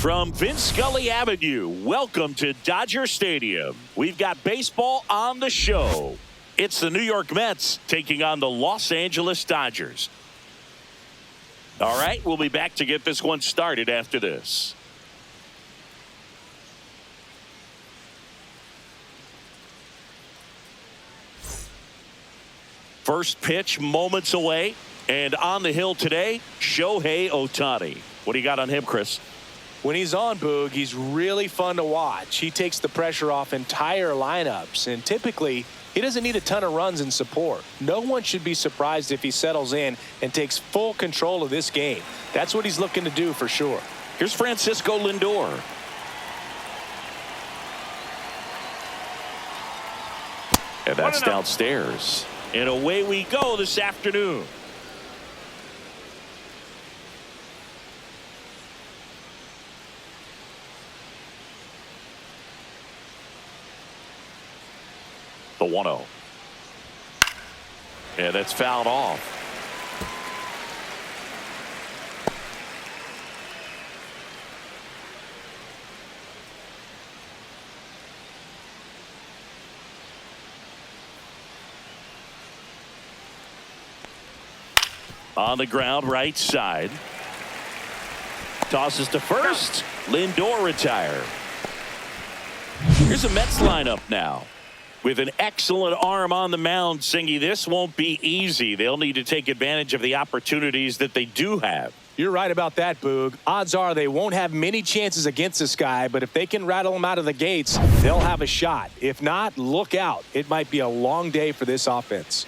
From Vince Scully Avenue, welcome to Dodger Stadium. We've got baseball on the show. It's the New York Mets taking on the Los Angeles Dodgers. All right, we'll be back to get this one started after this. First pitch moments away, and on the hill today, Shohei Ohtani. What do you got on him, Chris? When he's on, Boog, he's really fun to watch. He takes the pressure off entire lineups, and typically he doesn't need a ton of runs and support. No one should be surprised if he settles in and takes full control of this game. That's what he's looking to do for sure. Here's Francisco Lindor. And that's downstairs. And away we go this afternoon. The 1-0. And that's fouled off. On the ground, right side. Tosses to first. Lindor retired. Here's a Mets lineup now. With an excellent arm on the mound, Singy, this won't be easy. They'll need to take advantage of the opportunities that they do have. You're right about that, Boog. Odds are they won't have many chances against this guy, but if they can rattle him out of the gates, they'll have a shot. If not, look out. It might be a long day for this offense.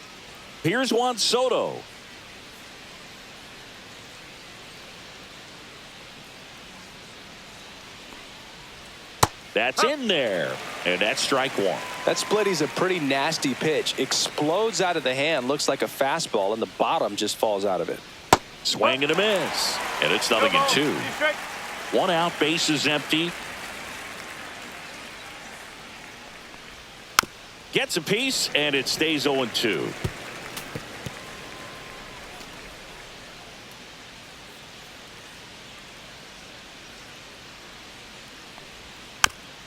Here's Juan Soto. That's in there, and that's strike one. That splitty's a pretty nasty pitch. Explodes out of the hand, looks like a fastball, and the bottom just falls out of it. Swing and a miss, and it's 0-2. One out, base is empty. Gets a piece, and it stays 0-2.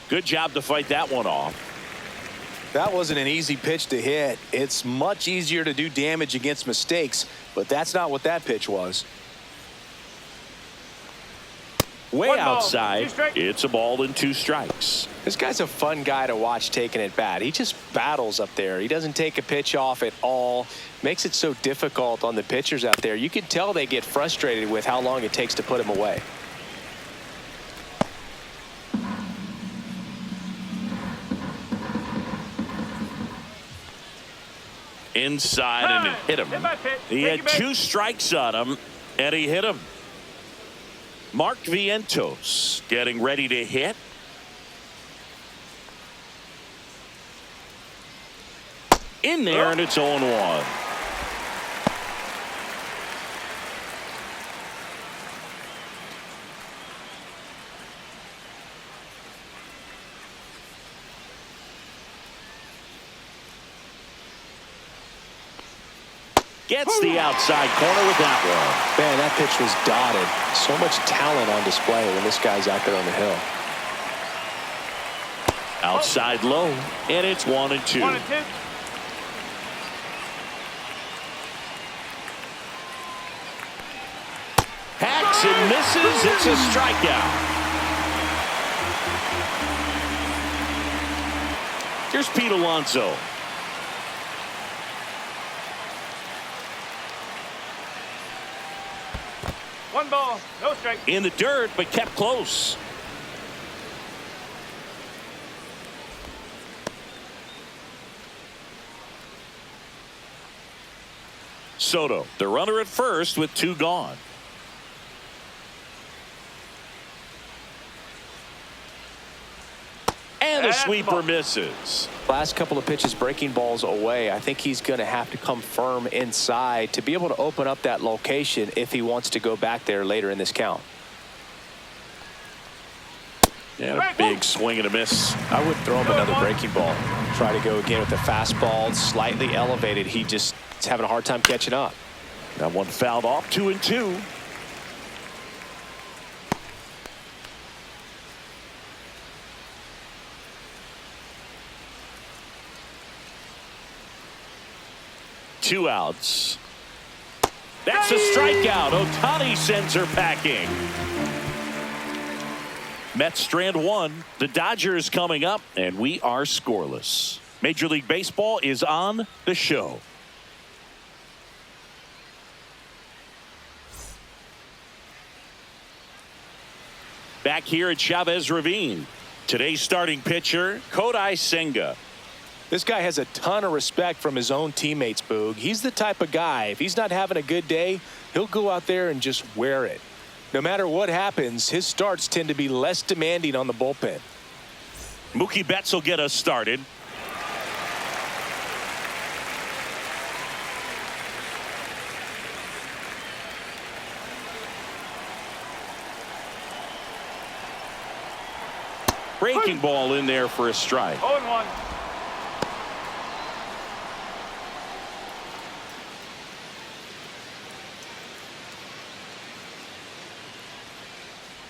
Good job to fight that one off. That wasn't an easy pitch to hit. It's much easier to do damage against mistakes, but that's not what that pitch was. Way outside. It's a ball and 2 strikes. This guy's a fun guy to watch taking at bat. He just battles up there. He doesn't take a pitch off at all. Makes it so difficult on the pitchers out there. You can tell they get frustrated with how long it takes to put him away. Inside, and it hit him. He had 2 strikes on him, and he hit him. Mark Vientos getting ready to hit. In there, and it's 0-1. Gets the outside corner with that one. Man, that pitch was dotted. So much talent on display when this guy's out there on the hill. Outside low, and it's 1-2. Hacks and misses. It's a strikeout. Here's Pete Alonso. One ball, no strike. In the dirt, but kept close. Soto, the runner at first with 2 gone. And the sweeper misses. Last couple of pitches breaking balls away. I think he's going to have to come firm inside to be able to open up that location if he wants to go back there later in this count. And a big swing and a miss. I would throw him another breaking ball. Try to go again with the fastball, slightly elevated. He just is having a hard time catching up. That one fouled off, 2-2. 2 outs. That's a strikeout. Ohtani sends her packing. Mets strand 1. The Dodgers coming up, and we are scoreless. Major League Baseball is on the show. Back here at Chavez Ravine. Today's starting pitcher, Kodai Senga. This guy has a ton of respect from his own teammates, Boog. He's the type of guy, if he's not having a good day, he'll go out there and just wear it. No matter what happens, his starts tend to be less demanding on the bullpen. Mookie Betts will get us started. Breaking ball in there for a strike. 0-1.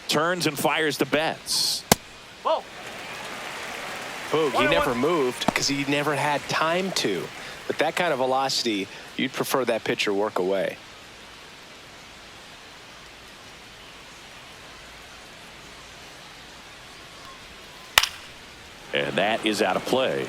Turns and fires to Betts. Ball. Boog, he 1-1. never moved because he never had time to. But that kind of velocity, you'd prefer that pitcher work away. And that is out of play.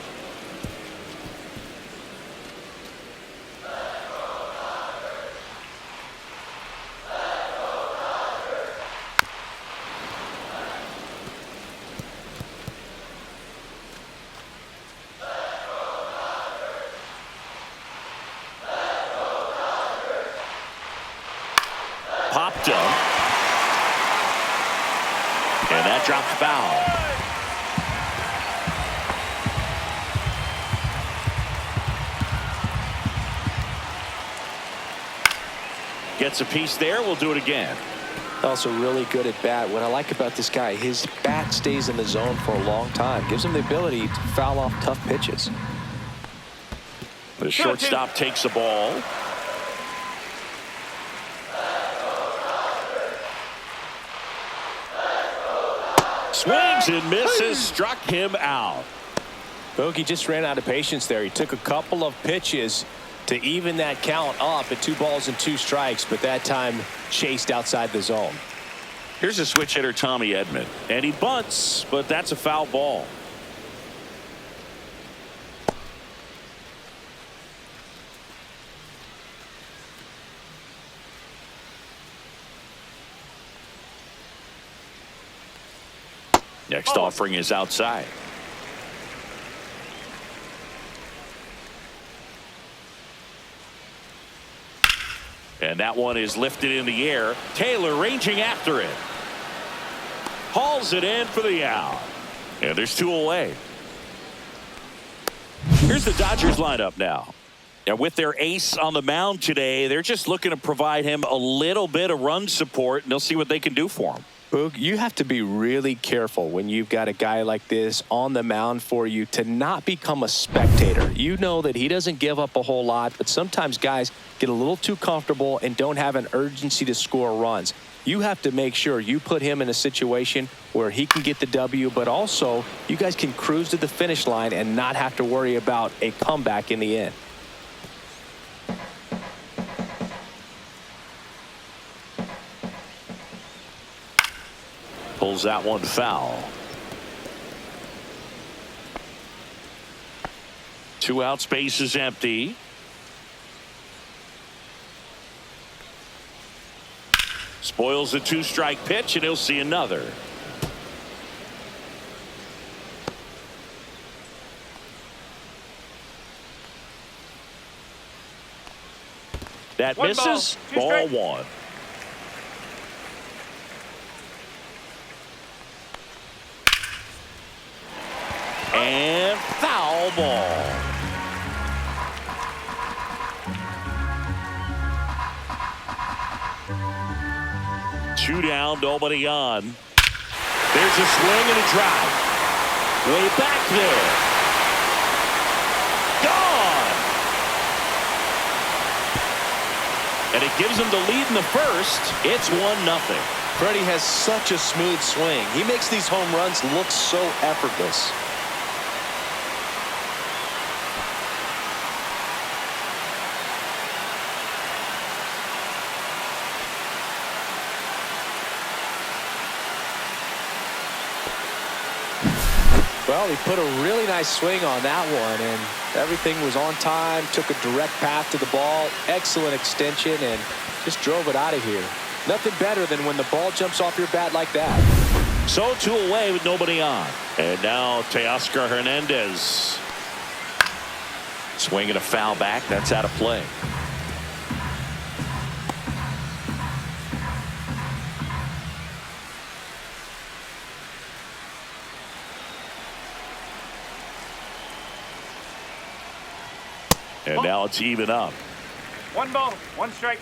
Popped up. And that drops foul. Gets a piece there. We'll do it again. Also really good at bat. What I like about this guy, his bat stays in the zone for a long time. Gives him the ability to foul off tough pitches. The shortstop takes the ball. Swings and misses. Struck him out. Bogey just ran out of patience there. He took a couple of pitches to even that count up at 2 balls and 2 strikes, but that time chased outside the zone. Here's a switch hitter, Tommy Edman, and he bunts, but that's a foul ball. Next offering is outside. And that one is lifted in the air. Taylor ranging after it. Hauls it in for the out. And there's 2 away. Here's the Dodgers lineup now. And with their ace on the mound today, they're just looking to provide him a little bit of run support, and they'll see what they can do for him. Boog, you have to be really careful when you've got a guy like this on the mound for you to not become a spectator. You know that he doesn't give up a whole lot, but sometimes guys get a little too comfortable and don't have an urgency to score runs. You have to make sure you put him in a situation where he can get the W, but also you guys can cruise to the finish line and not have to worry about a comeback in the end. Pulls that one foul. 2 out, space is empty. Spoils the 2-strike pitch, and he'll see another. That misses. Ball 1. And foul ball. Two down, nobody on. There's a swing and a drive. Way back there. Gone. And it gives them the lead in the first. It's 1-0. Freddie has such a smooth swing. He makes these home runs look so effortless. Well, he put a really nice swing on that one, and everything was on time, took a direct path to the ball, excellent extension, and just drove it out of here. Nothing better than when the ball jumps off your bat like that. So 2 away with nobody on. And now Teoscar Hernandez. Swinging a foul back. That's out of play. And now it's even up. 1 ball, 1 strike.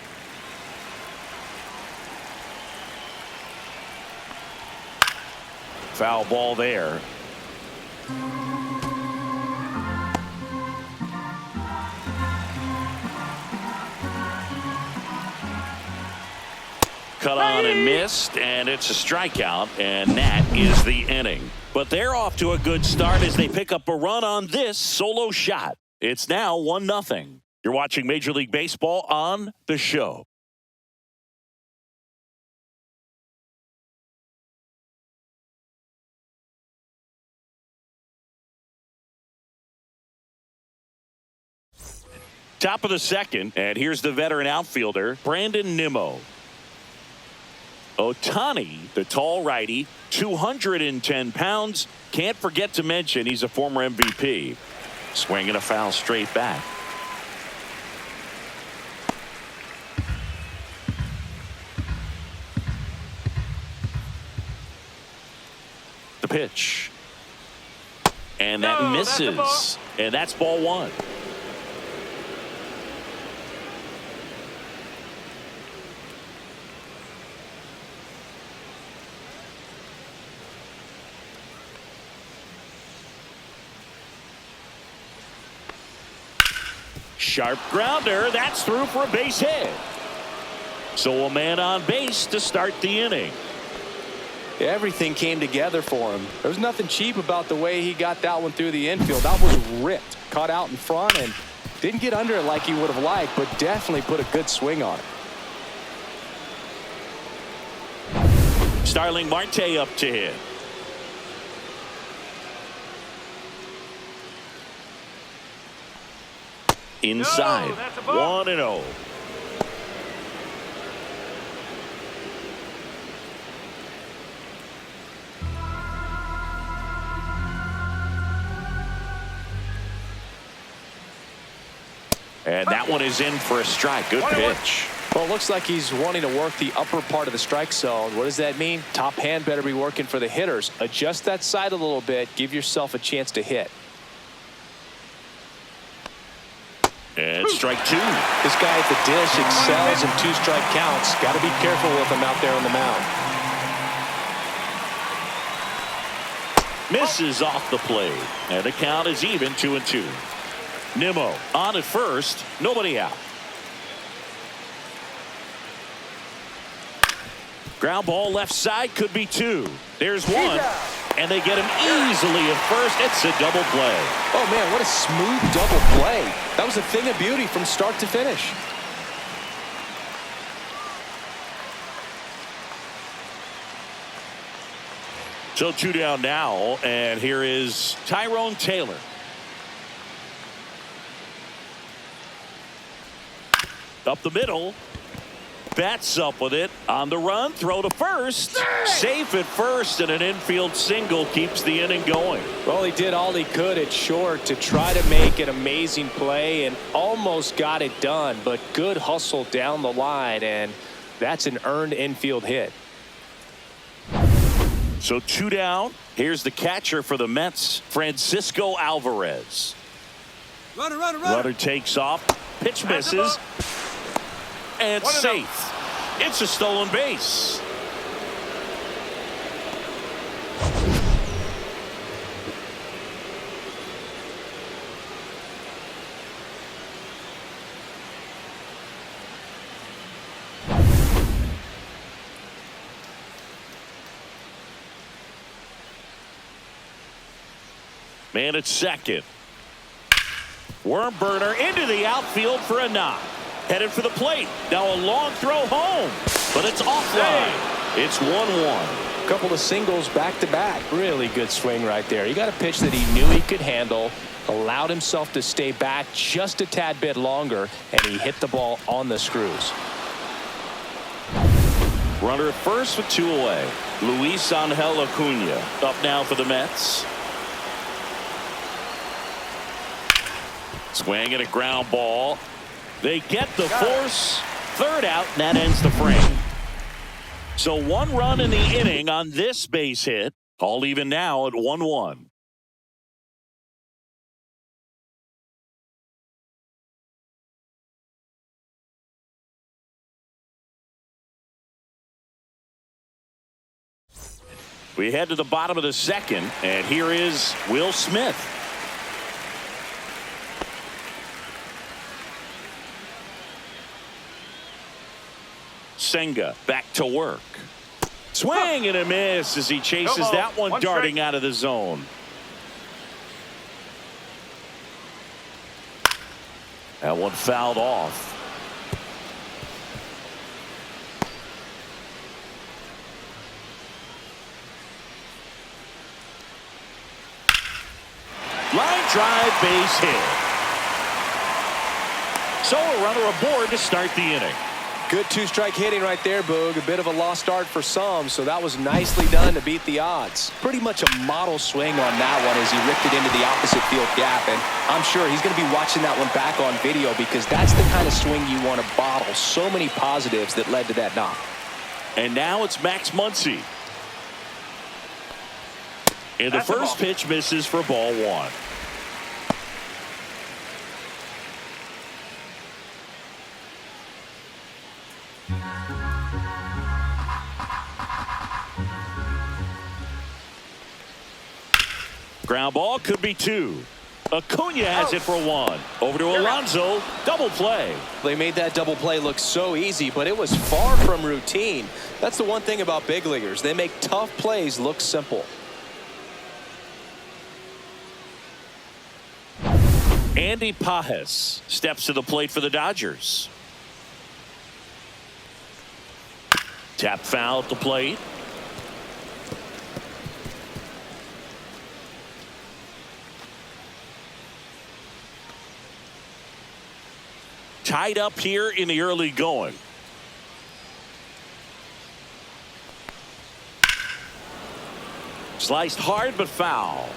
Foul ball there. Cut on and missed, and it's a strikeout, and that is the inning. But they're off to a good start as they pick up a run on this solo shot. It's now 1-0. You're watching Major League Baseball on the show. Top of the second, and here's the veteran outfielder, Brandon Nimmo. Ohtani, the tall righty, 210 pounds. Can't forget to mention he's a former MVP. Swinging a foul straight back. The pitch. And that misses. And that's ball 1. Sharp grounder. That's through for a base hit. So a man on base to start the inning. Everything came together for him. There was nothing cheap about the way he got that one through the infield. That was ripped. Caught out in front and didn't get under it like he would have liked, but definitely put a good swing on it. Starling Marte up to hit. Inside. 1-0. And that one is in for a strike. Good pitch. Well, it looks like he's wanting to work the upper part of the strike zone. What does that mean? Top hand better be working for the hitters. Adjust that side a little bit. Give yourself a chance to hit. And strike 2. This guy at the dish excels in 2-strike counts. Got to be careful with him out there on the mound. Misses off the plate. And the count is even 2-2. Nimmo on at first. Nobody out. Ground ball left side, could be 2. There's 1. And they get him easily at first. It's a double play. Oh, man, what a smooth double play. That was a thing of beauty from start to finish. So 2 down now, and here is Tyrone Taylor. Up the middle. Bats up with it. On the run, throw to first. Safe at first, and an infield single keeps the inning going. Well, he did all he could at short to try to make an amazing play and almost got it done, but good hustle down the line, and that's an earned infield hit. So 2 down. Here's the catcher for the Mets, Francisco Alvarez. Runner takes off. Pitch misses. And it's safe. It's a stolen base. Man at second. Worm burner into the outfield for a knock. Headed for the plate. Now a long throw home. But it's offline. It's 1-1. Couple of singles back-to-back. Really good swing right there. He got a pitch that he knew he could handle, allowed himself to stay back just a tad bit longer, and he hit the ball on the screws. Runner at first with 2 away. Luis Angel Acuna up now for the Mets. Swing and a ground ball. They get the force. Third out, and that ends the frame. So 1 run in the inning on this base hit. All even now at 1-1. We head to the bottom of the second, and here is Will Smith. Senga back to work. Swing and a miss as he chases that one darting out of the zone. That one fouled off. Line drive, base hit. So a runner aboard to start the inning. Good 2-strike hitting right there, Boog. A bit of a lost start for some, so that was nicely done to beat the odds. Pretty much a model swing on that one as he ripped it into the opposite field gap, and I'm sure he's going to be watching that one back on video because that's the kind of swing you want to bottle. So many positives that led to that knock. And now it's Max Muncy. And the first pitch misses for ball 1. Ground ball could be 2. Acuna has it for 1. Over to Alonso. Double play. They made that double play look so easy, but it was far from routine. That's the one thing about big leaguers. They make tough plays look simple. Andy Pages steps to the plate for the Dodgers. Tap foul at the plate. Tied up here in the early going. Sliced hard but foul.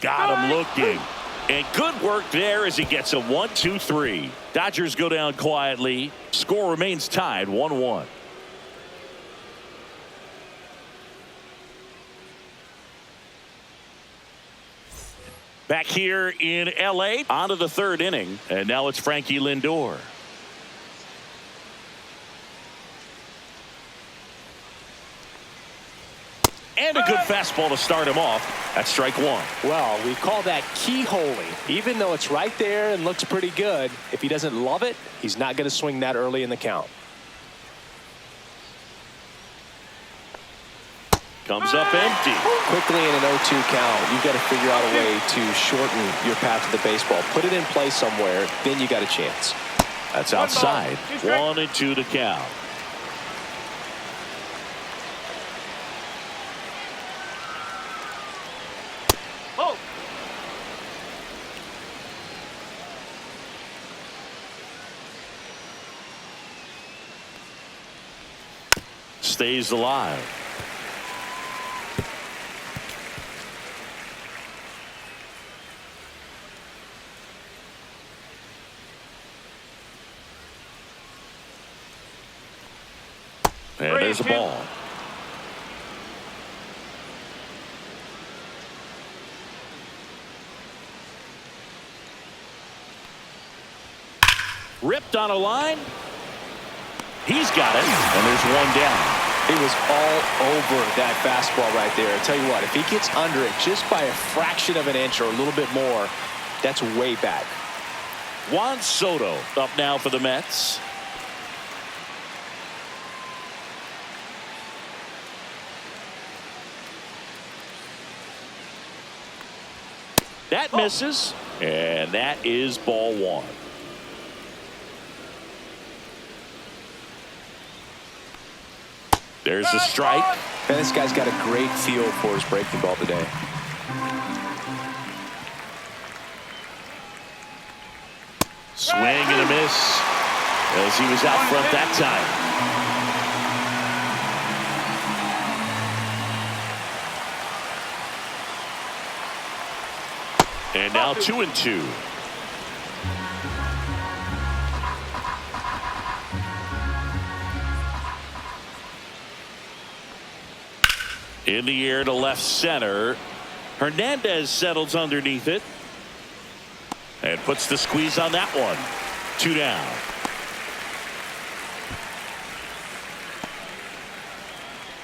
Got him looking. And good work there as he gets a 1-2-3. Dodgers go down quietly. Score remains tied 1-1. Back here in L.A. on to the 3rd inning. And now it's Frankie Lindor. And a good fastball to start him off. That's strike 1. Well, we call that keyholing. Even though it's right there and looks pretty good, if he doesn't love it, he's not going to swing that early in the count. Comes up empty. Quickly in an 0-2 count, you've got to figure out a way to shorten your path to the baseball. Put it in play somewhere, then you got a chance. That's outside. 1-2 to count. Stays alive. And there's a ball. Ripped on a line. He's got it, and there's one down. He was all over that fastball right there. I tell you what, if he gets under it just by a fraction of an inch or a little bit more, that's way back. Juan Soto up now for the Mets. That misses. And that is ball one. There's a strike. And this guy's got a great feel for his breaking ball today. Swing and a miss as he was out front that time. And now 2-2. In the air to left center. Hernandez settles underneath it and puts the squeeze on that one. 2 down.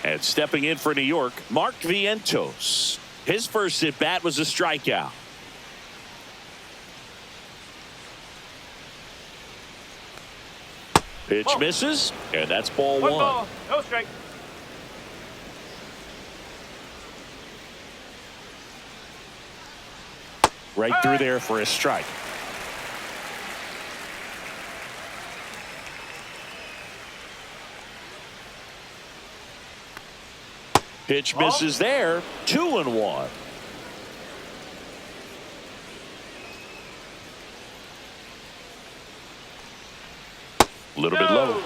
And stepping in for New York, Mark Vientos. His first at bat was a strikeout. Pitch misses, and that's ball one. Ball, no strike. Right through there for a strike. Pitch misses there. 2-1. A little bit low.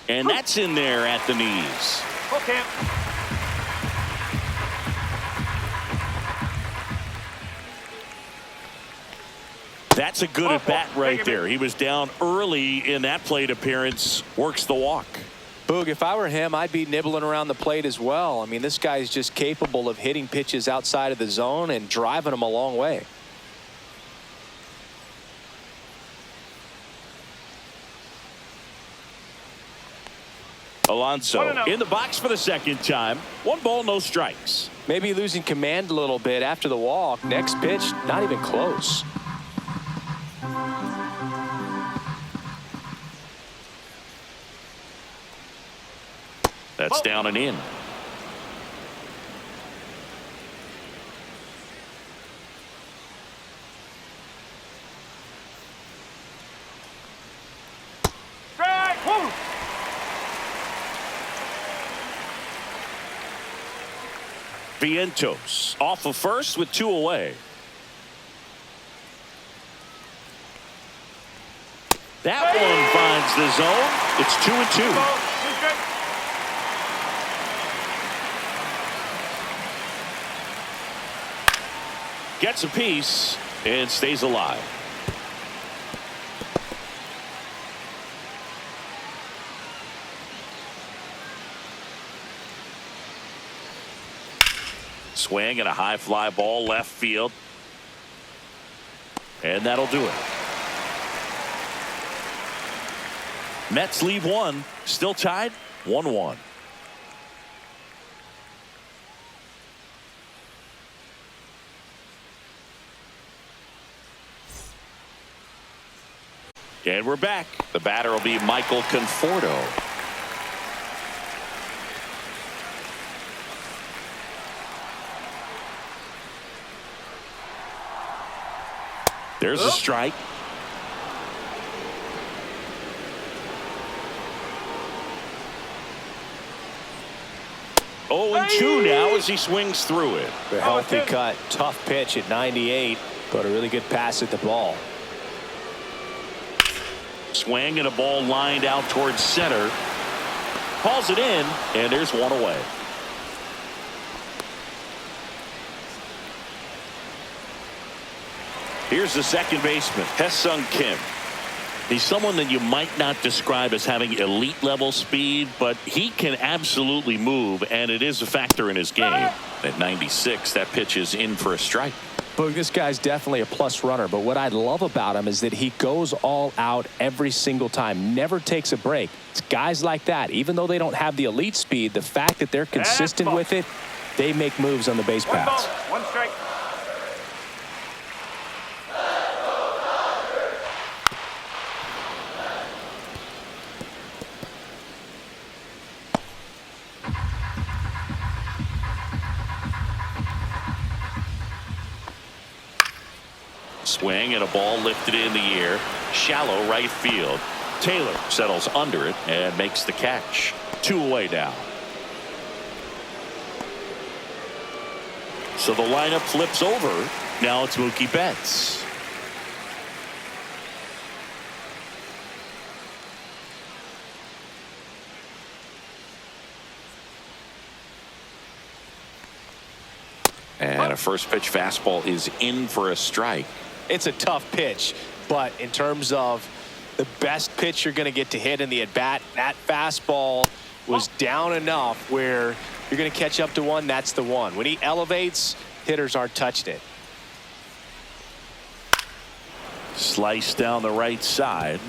And that's in there at the knees. Full camp. That's a good at bat right there. He was down early in that plate appearance. Works the walk. Boog, if I were him, I'd be nibbling around the plate as well. I mean, this guy's just capable of hitting pitches outside of the zone and driving them a long way. Alonso in the box for the second time. 1 ball, no strikes. Maybe losing command a little bit after the walk. Next pitch, not even close. That's down and in. Strike. Woo. Vientos off of first with 2 away. That one finds the zone. It's 2-2. Ball, two strike. Gets a piece and stays alive. Swing and a high fly ball left field. And that'll do it. Mets leave 1. Still tied 1-1. And we're back. The batter will be Michael Conforto. There's a strike. Oh, and 2 now as he swings through it. A healthy cut. Tough pitch at 98, but a really good pass at the ball. Swing and a ball lined out towards center. Calls it in, and there's 1 away. Here's the second baseman, Hae-Sung Kim. He's someone that you might not describe as having elite level speed, but he can absolutely move, and it is a factor in his game. At 96, that pitch is in for a strike. But this guy's definitely a plus runner, but what I love about him is that he goes all out every single time, never takes a break. It's guys like that, even though they don't have the elite speed, the fact that they're consistent with it, they make moves on the base paths. 1 strike. swing and a ball lifted in the air. Shallow right field. Taylor settles under it and makes the catch. 2 away now. So the lineup flips over. Now it's Mookie Betts. And a first pitch fastball is in for a strike. It's a tough pitch, but in terms of the best pitch you're going to get to hit in the at bat, that fastball was down enough where you're going to catch up to one. That's the one. When he elevates, hitters aren't touching it. Slice down the right side.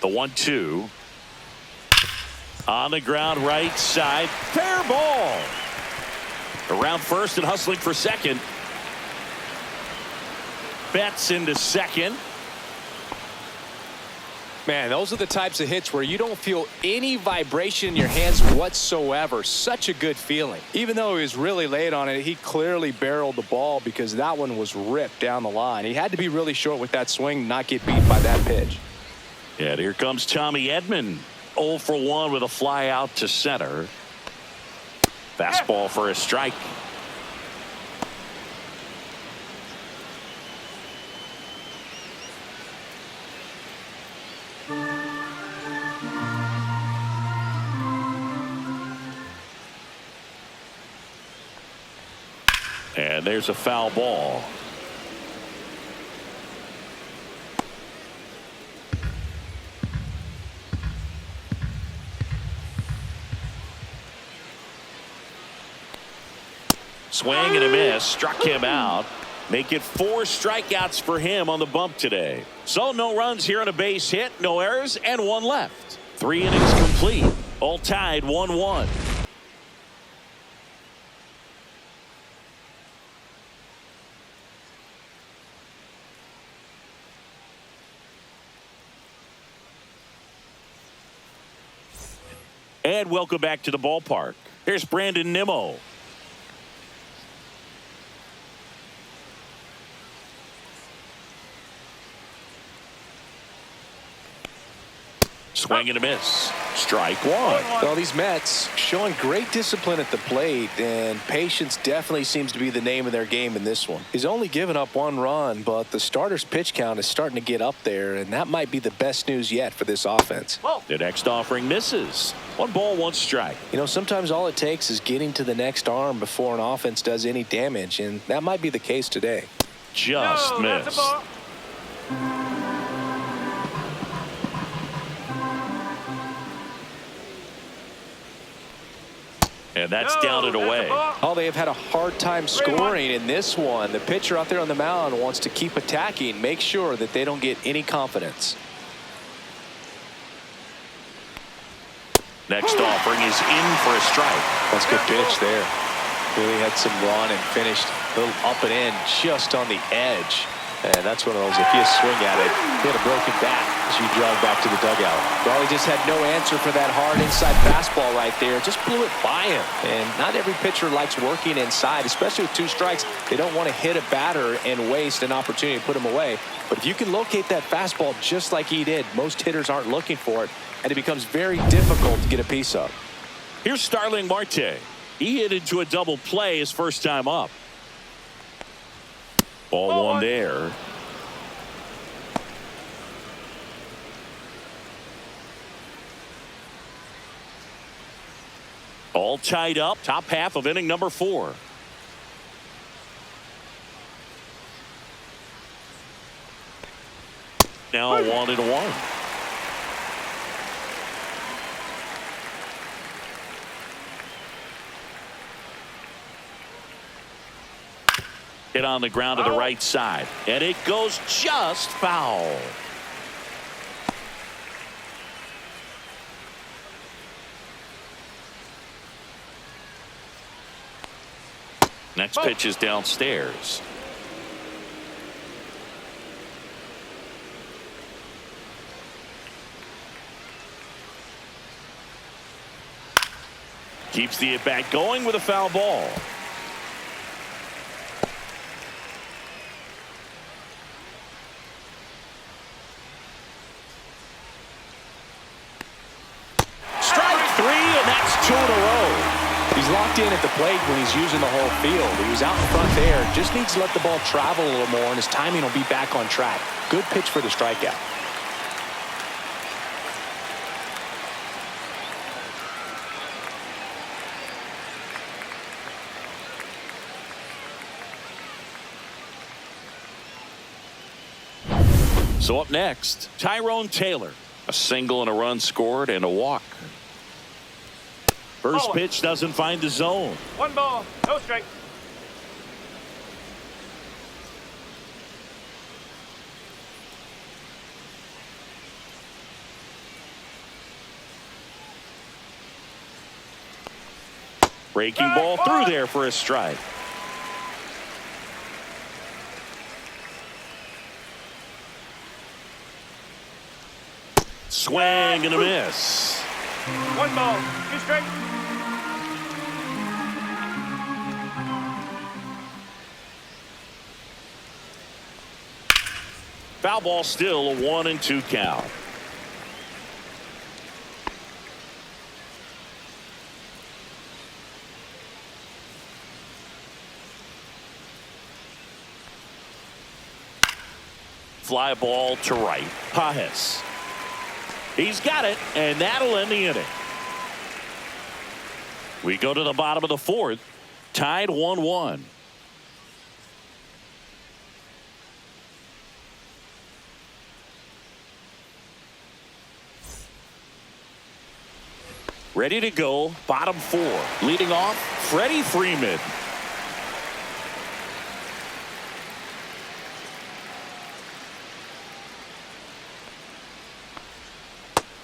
The 1-2 on the ground right side. Fair ball. Around first and hustling for second. Betts into second. Man, those are the types of hits where you don't feel any vibration in your hands whatsoever. Such a good feeling. Even though he was really late on it, he clearly barreled the ball because that one was ripped down the line. He had to be really short with that swing, not get beat by that pitch. Yeah, here comes Tommy Edman. 0 for 1 with a fly out to center. Fastball for a strike. And there's a foul ball. Swing and a miss. Struck him out. Make it 4 strikeouts for him on the bump today. So no runs here on a base hit, no errors, and 1 left. 3 innings complete. All tied 1-1. And welcome back to the ballpark. Here's Brandon Nimmo. Swing and a miss. Strike 1. Well, these Mets showing great discipline at the plate, and patience definitely seems to be the name of their game in this one. He's only given up 1 run, but the starter's pitch count is starting to get up there, and that might be the best news yet for this offense. The next offering misses. 1 ball, 1 strike. You know, sometimes all it takes is getting to the next arm before an offense does any damage, and that might be the case today. Just missed. And that's down and away. Oh, they have had a hard time scoring in this one. The pitcher out there on the mound wants to keep attacking, make sure that they don't get any confidence. Next offering is in for a strike. That's a good pitch there. Really had some run and finished a little up and in just on the edge. And that's one of those, if you swing at it, hit a broken bat as you drive back to the dugout. Well, he just had no answer for that hard inside fastball right there. Just blew it by him. And not every pitcher likes working inside, especially with 2 strikes. They don't want to hit a batter and waste an opportunity to put him away. But if you can locate that fastball just like he did, most hitters aren't looking for it, and it becomes very difficult to get a piece of. Here's Starling Marte. He hit into a double play his first time up. Ball 1 there. All tied up. Top half of inning number 4. Now 1-1. Hit on the ground to the right side, and it goes just foul. Next pitch is downstairs. Keeps the at-bat going with a foul ball. Strike 3, and that's 2 in a row. He's locked in at the plate when he's using the whole field. He was out in front there. Just needs to let the ball travel a little more, and his timing will be back on track. Good pitch for the strikeout. So up next, Tyrone Taylor. A single and a run scored and a walk. First pitch doesn't find the zone. 1 ball, no strike. Breaking ball through there for a strike. Swing and a miss. 1 ball, 2 strike. Foul ball, still a 1-2 count. Fly ball to right. Pajes. He's got it, and that'll end the inning. We go to the bottom of the 4th, tied 1-1. Ready to go, bottom 4. Leading off, Freddie Freeman.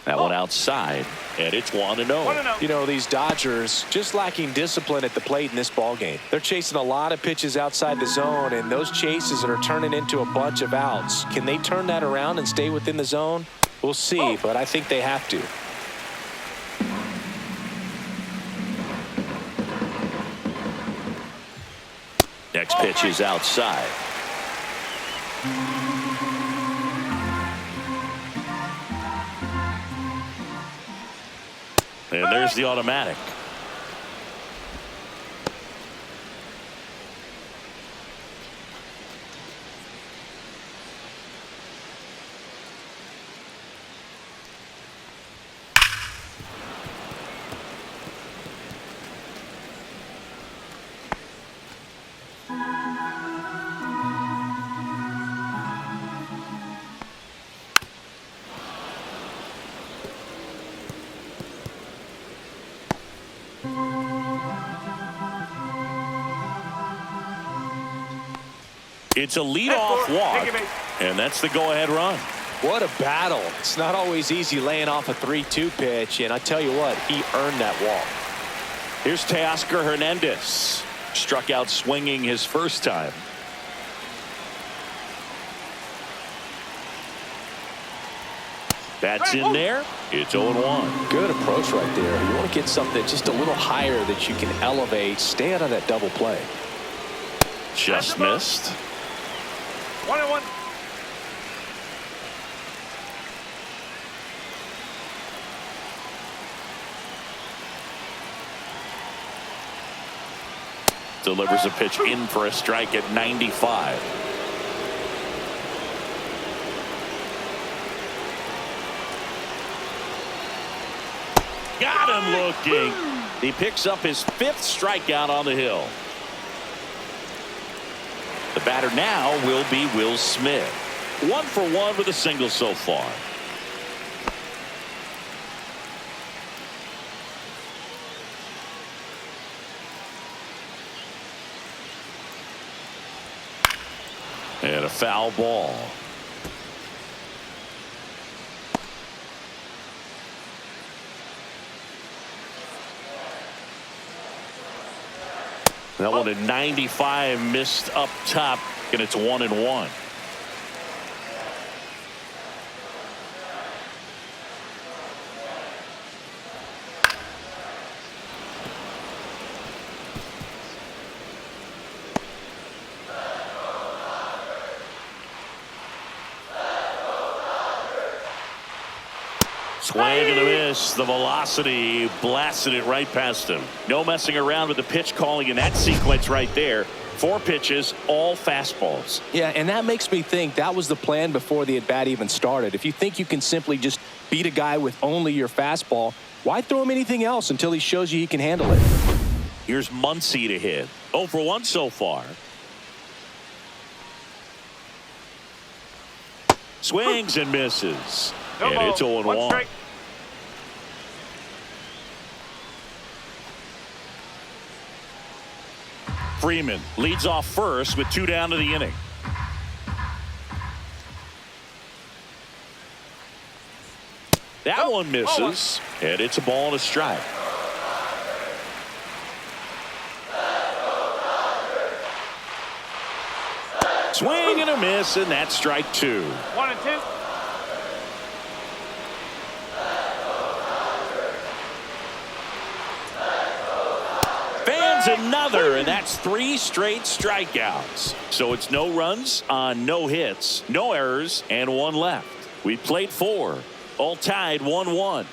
That one outside, and it's 1-0. 1-0. You know, these Dodgers just lacking discipline at the plate in this ballgame. They're chasing a lot of pitches outside the zone, and those chases are turning into a bunch of outs. Can they turn that around and stay within the zone? We'll see, but I think they have to. Next pitch is outside. And there's the automatic. It's a leadoff walk, and that's the go-ahead run. What a battle. It's not always easy laying off a 3-2 pitch, and I tell you what, he earned that walk. Here's Teoscar Hernandez. Struck out swinging his first time. That's in there. It's 0-1. Good approach right there. You want to get something just a little higher that you can elevate. Stay out of that double play. Just missed. 1-1. Delivers a pitch in for a strike at 95. Got him looking. He picks up his 5th strikeout on the hill. The batter now will be Will Smith. 1 for 1 with a single so far. And a foul ball. That one at 95, missed up top, and it's 1-1. Swing and a miss. The velocity blasted it right past him. No messing around with the pitch calling in that sequence right there. 4 pitches, all fastballs. Yeah, and that makes me think that was the plan before the at-bat even started. If you think you can simply just beat a guy with only your fastball, why throw him anything else until he shows you he can handle it? Here's Muncy to hit. 0 for 1 so far. Swings and misses. No And ball. it's 0 1 1. strike. Freeman leads off first with 2 down to the inning. That one misses, and it's a ball and a strike. Swing and a miss, and that's strike 2. 1 and 2. Fans another, and that's 3 straight strikeouts. So it's no runs on no hits, no errors, and 1 left. We played 4, all tied 1-1.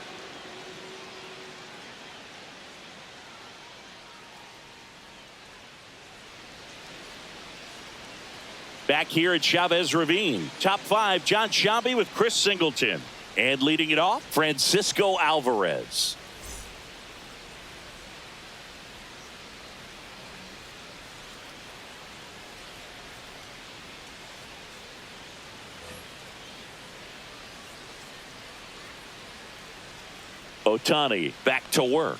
Back here at Chavez Ravine, top 5, John Sciambi with Chris Singleton. And leading it off, Francisco Alvarez. Ohtani back to work.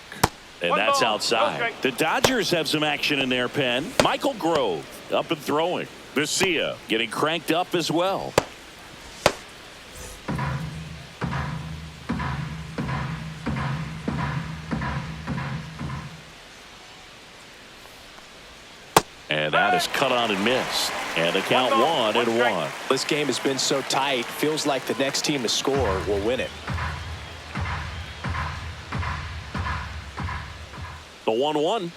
And 1 that's ball, no outside. strike. The Dodgers have some action in their pen. Michael Grove up and throwing. Vesia getting cranked up as well. And that is cut on and missed. And the count 1-1. This game has been so tight, feels like the next team to score will win it. The 1-1.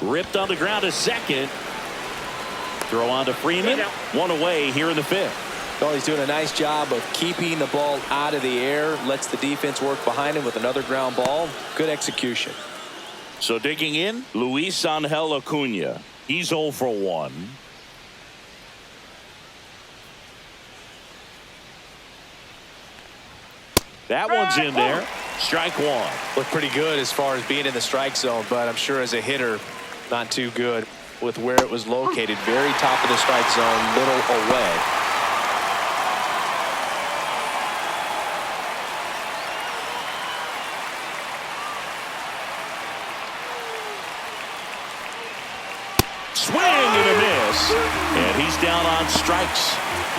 Ripped on the ground to second. Throw on to Freeman. 1 away here in the 5th. Well, he's doing a nice job of keeping the ball out of the air. Lets the defense work behind him with another ground ball. Good execution. So digging in, Luis Angel Acuna. He's 0 for 1. That one's in there. Strike 1. Looked pretty good as far as being in the strike zone, but I'm sure as a hitter, not too good with where it was located. Very top of the strike zone, little away. Swing and a miss. And he's down on strikes.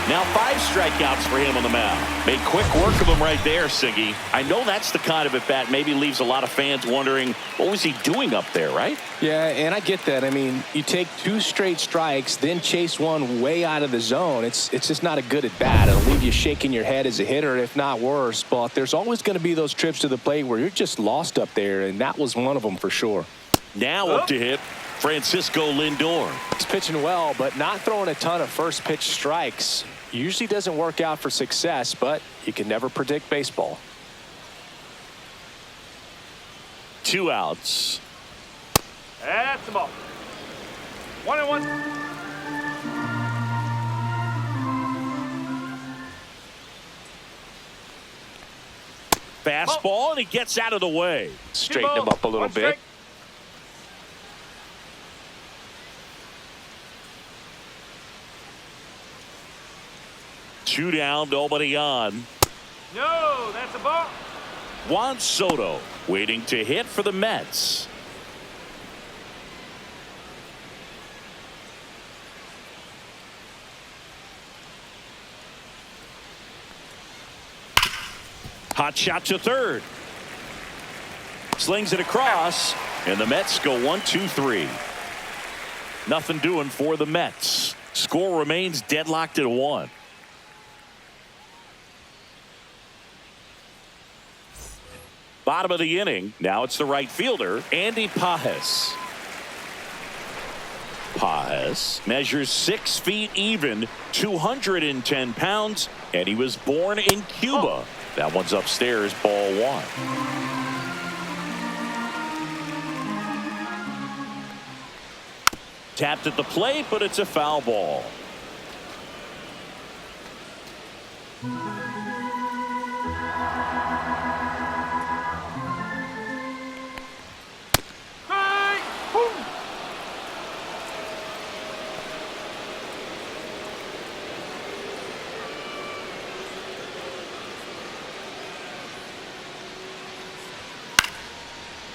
Now 5 strikeouts for him on the mound. Made quick work of him right there, Siggy. I know that's the kind of at-bat maybe leaves a lot of fans wondering, what was he doing up there, right? Yeah, and I get that. I mean, you take 2 straight strikes, then chase one way out of the zone. It's just not a good at-bat. It'll leave you shaking your head as a hitter, if not worse. But there's always going to be those trips to the plate where you're just lost up there, and that was one of them for sure. Now up to hit, Francisco Lindor. He's pitching well, but not throwing a ton of first pitch strikes. Usually doesn't work out for success, but you can never predict baseball. 2 outs. That's the ball. 1 and 1. Fastball, and he gets out of the way. Straighten him up a little 1 bit. strike. Two down, nobody on. No, that's a ball. Juan Soto waiting to hit for the Mets. Hot shot to third. Slings it across, and the Mets go 1-2-3. Nothing doing for the Mets. Score remains deadlocked at 1. Bottom of the inning. Now it's the right fielder, Andy Pajes. Paez measures 6 feet even, 210 pounds, and he was born in Cuba. That one's upstairs, ball 1. Tapped at the plate, but it's a foul ball.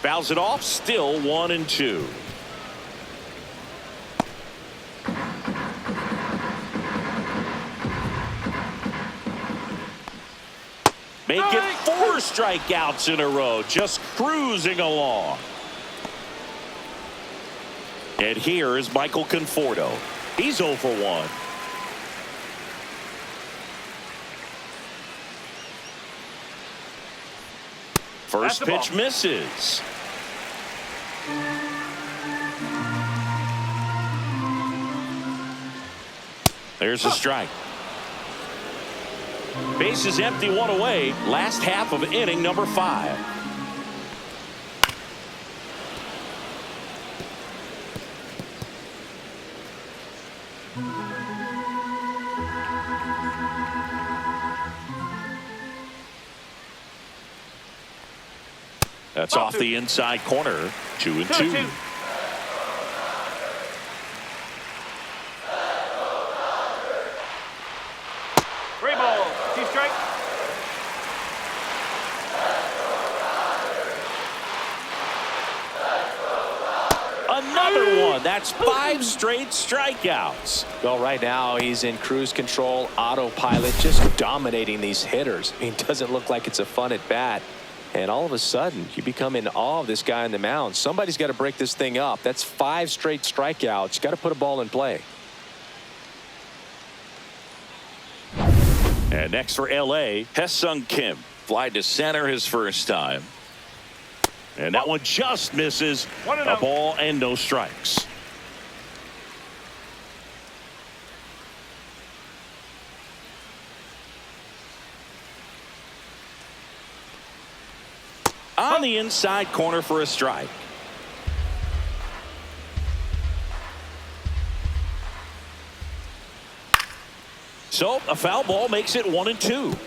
Fouls it off, still 1-2. Make it 4 strikeouts in a row, just cruising along. And here is Michael Conforto. He's 0 for 1. First pitch misses. There's a strike. Base is empty, 1 away. Last half of inning number 5. That's off the inside corner. 2-2. 3 balls, 2 strikes. Another one. That's 5 straight strikeouts. Well, right now he's in cruise control, autopilot, just dominating these hitters. I mean, it doesn't look like it's a fun at bat. And all of a sudden, you become in awe of this guy on the mound. Somebody's got to break this thing up. That's 5 straight strikeouts. Got to put a ball in play. And next for L.A., Hye-Sung Kim. Fly to center his first time. And that one just misses. A ball and no strikes. On the inside corner for a strike. So a foul ball makes it 1-2.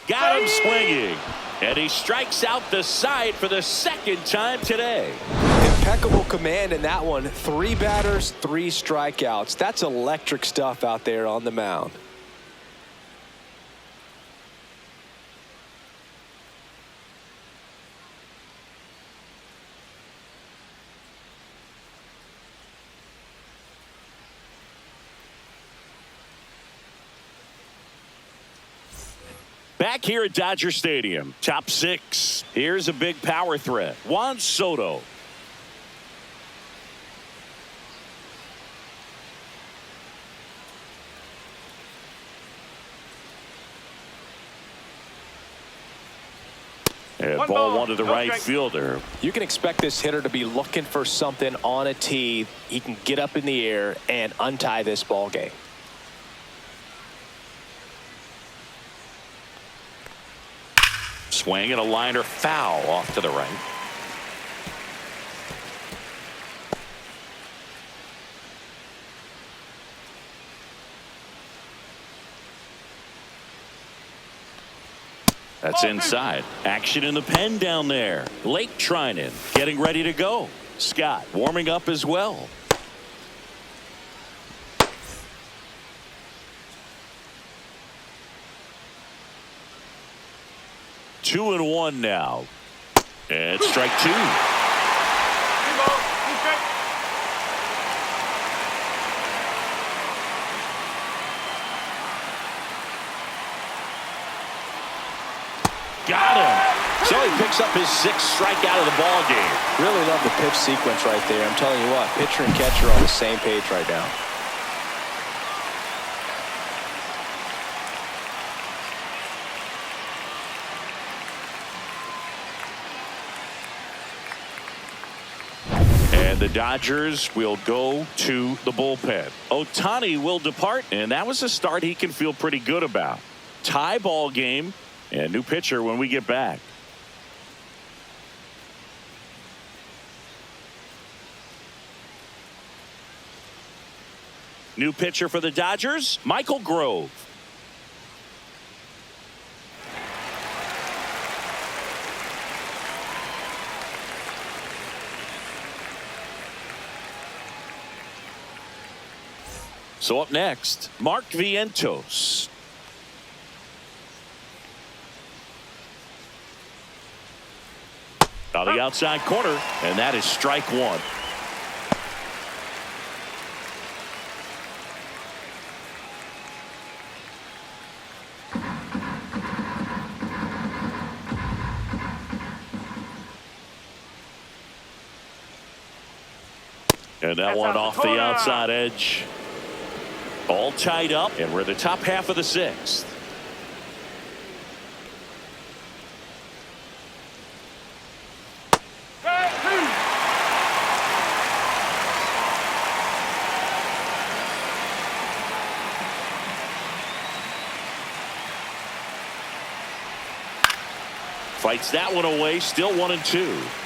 Got him swinging. And he strikes out the side for the 2nd time today. Impeccable command in that one. 3 batters, 3 strikeouts. That's electric stuff out there on the mound. Back here at Dodger Stadium, top 6. Here's a big power threat. Juan Soto. And ball 1 to the right fielder. You can expect this hitter to be looking for something on a tee. He can get up in the air and untie this ball game. Swing and a liner foul off to the right. That's inside. Action in the pen down there. Blake Trinan getting ready to go. Scott warming up as well. Two and one now. And strike 2. Got him. So he picks up his 6th strikeout of the ball game. Really love the pitch sequence right there. I'm telling you what, pitcher and catcher are on the same page right now. And the Dodgers will go to the bullpen. Ohtani will depart, and that was a start he can feel pretty good about. Tie ball game, and new pitcher when we get back. New pitcher for the Dodgers, Michael Grove. So up next, Mark Vientos. On the outside corner, and that is strike one. And that one off the outside edge. All tied up, and we're in the top half of the sixth. Fights that one away, still 1-2.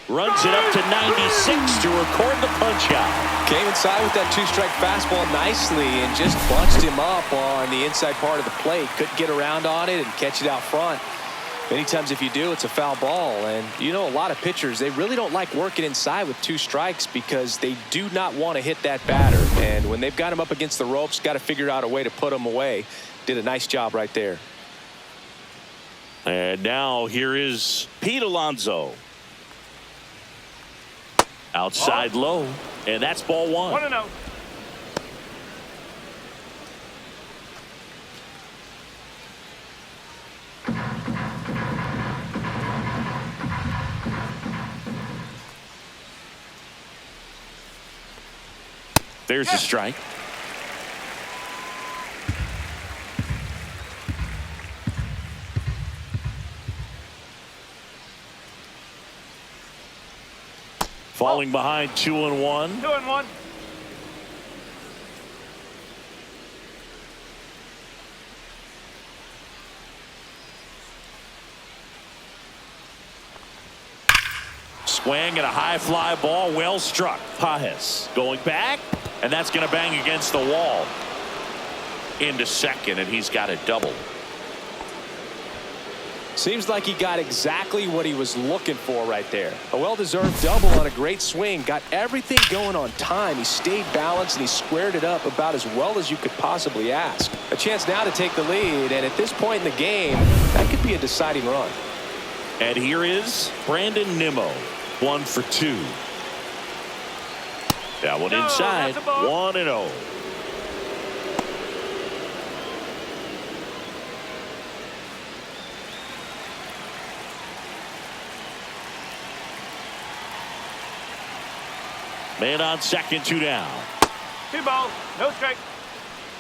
Runs it up to 96 to record the punch out. Came inside with that two-strike fastball nicely and just bunched him up on the inside part of the plate. Couldn't get around on it and catch it out front. Many times if you do, it's a foul ball. And you know, a lot of pitchers, they really don't like working inside with two strikes because they do not want to hit that batter. And when they've got him up against the ropes, got to figure out a way to put him away. Did a nice job right there. And now here is Pete Alonso. Outside low, and that's ball one. 1-0. There's a strike. Falling behind 2-1. 2-1. Swing and a high fly ball, well struck. Pajes going back, and that's going to bang against the wall. Into second, and he's got a double. Seems like he got exactly what he was looking for right there. A well-deserved double on a great swing. Got everything going on time. He stayed balanced and he squared it up about as well as you could possibly ask. A chance now to take the lead, and at this point in the game, that could be a deciding run. And here is Brandon Nimmo, 1 for 2. That one inside, 1-0. Man on second, 2 down. 2 balls, no strike.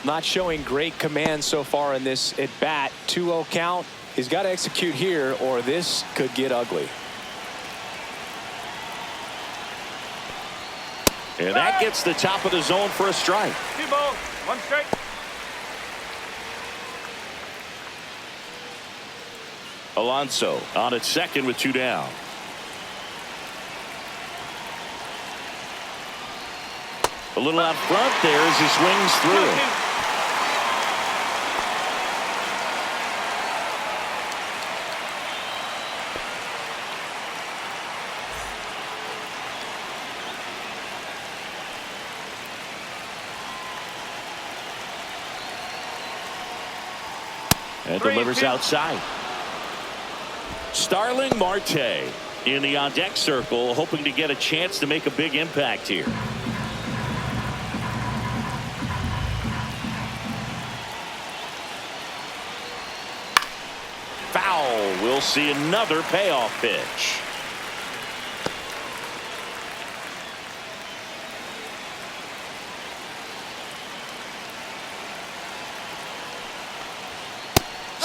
Not showing great command so far in this at bat. 2-0 count. He's got to execute here or this could get ugly. And that gets the top of the zone for a strike. 2 balls, 1 strike. Alonso on at second with 2 down. A little out front there as he swings through. And delivers outside. Starling Marte in the on-deck circle, hoping to get a chance to make a big impact here. Foul. We'll see another payoff pitch.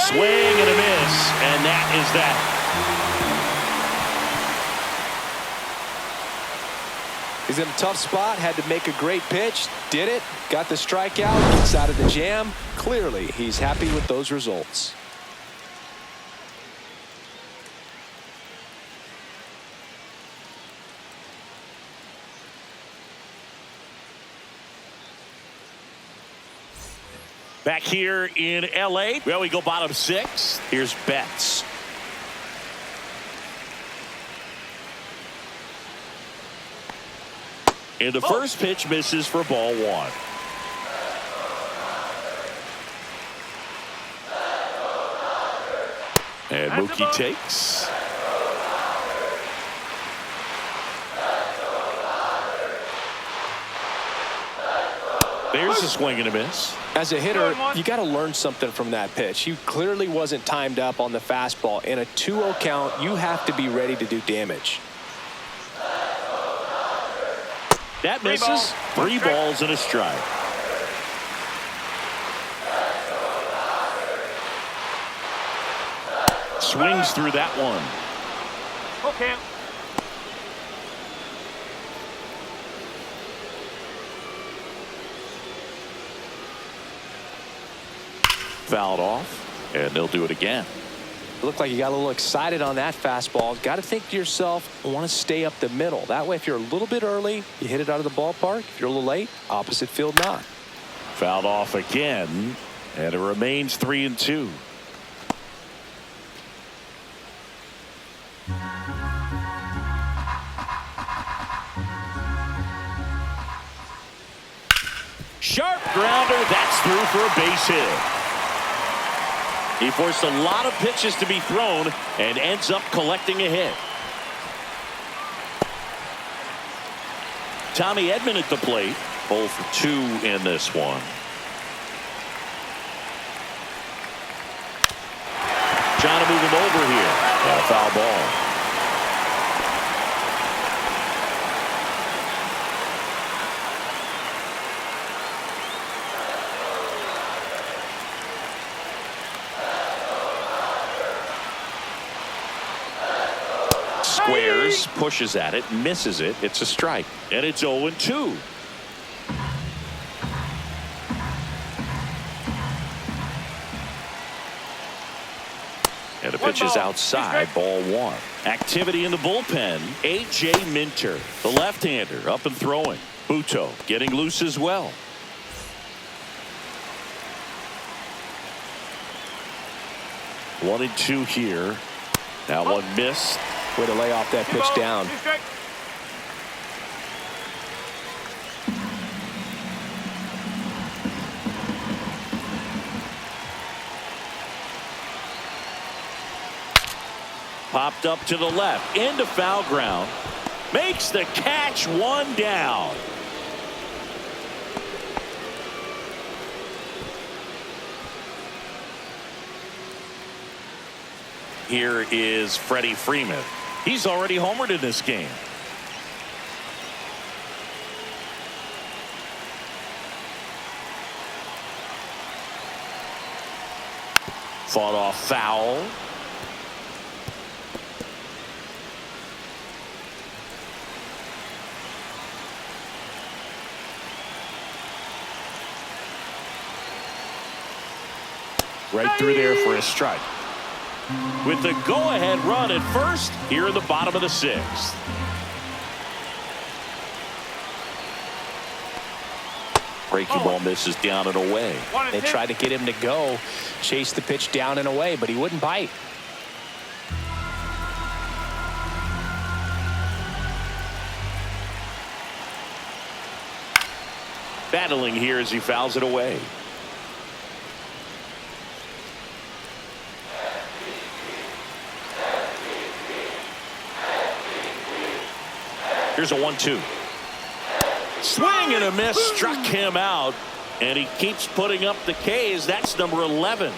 Swing and a miss, and that is that. He's in a tough spot, had to make a great pitch, did it, got the strikeout, gets out of the jam. Clearly, he's happy with those results. Back here in L.A., well, we go bottom 6. Here's Betts. And the first pitch misses for ball 1. And Mookie takes. There's a swing and a miss. As a hitter, you got to learn something from that pitch. He clearly wasn't timed up on the fastball. In a 2-0 count, you have to be ready to do damage. That misses. 3 balls and a strike. Swings through that one. Okay. Fouled off, and they'll do it again. It looked like you got a little excited on that fastball. Got to think to yourself, I want to stay up the middle. That way, if you're a little bit early, you hit it out of the ballpark. If you're a little late, opposite field knock. Fouled off again, and it remains 3-2. Sharp grounder, that's through for a base hit. He forced a lot of pitches to be thrown and ends up collecting a hit. Tommy Edman at the plate, 0 for 2 in this one. Trying to move him over here. And a foul ball. Squares, pushes at it, misses it. It's a strike. And it's 0-2. And the pitch is outside, ball 1. Activity in the bullpen. A.J. Minter, the left-hander, up and throwing. Buto getting loose as well. One and 2 here. Now one missed. Way to lay off that pitch down. Popped up to the left, into foul ground. Makes the catch, 1 down. Here is Freddie Freeman. He's already homered in this game. Fought off foul. Right through there for a strike. With the go-ahead run at first here in the bottom of the 6th. Breaking ball misses down and away. They tried to get him to go, chase the pitch down and away, but he wouldn't bite. Battling here as he fouls it away. Here's a 1-2. Swing and a miss, struck him out, and he keeps putting up the Ks. That's number 11.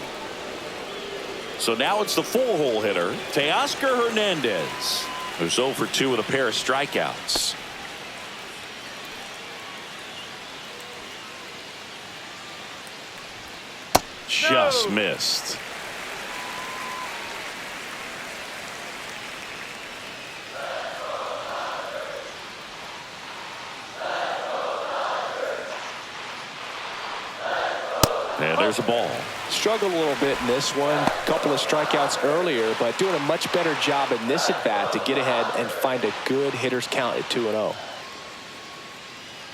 So now it's the 4-hole hitter, Teoscar Hernandez, who's 0 for 2 with a pair of strikeouts. Just missed. And there's a ball. Struggled a little bit in this one. A couple of strikeouts earlier, but doing a much better job in this at-bat to get ahead and find a good hitter's count at 2-0.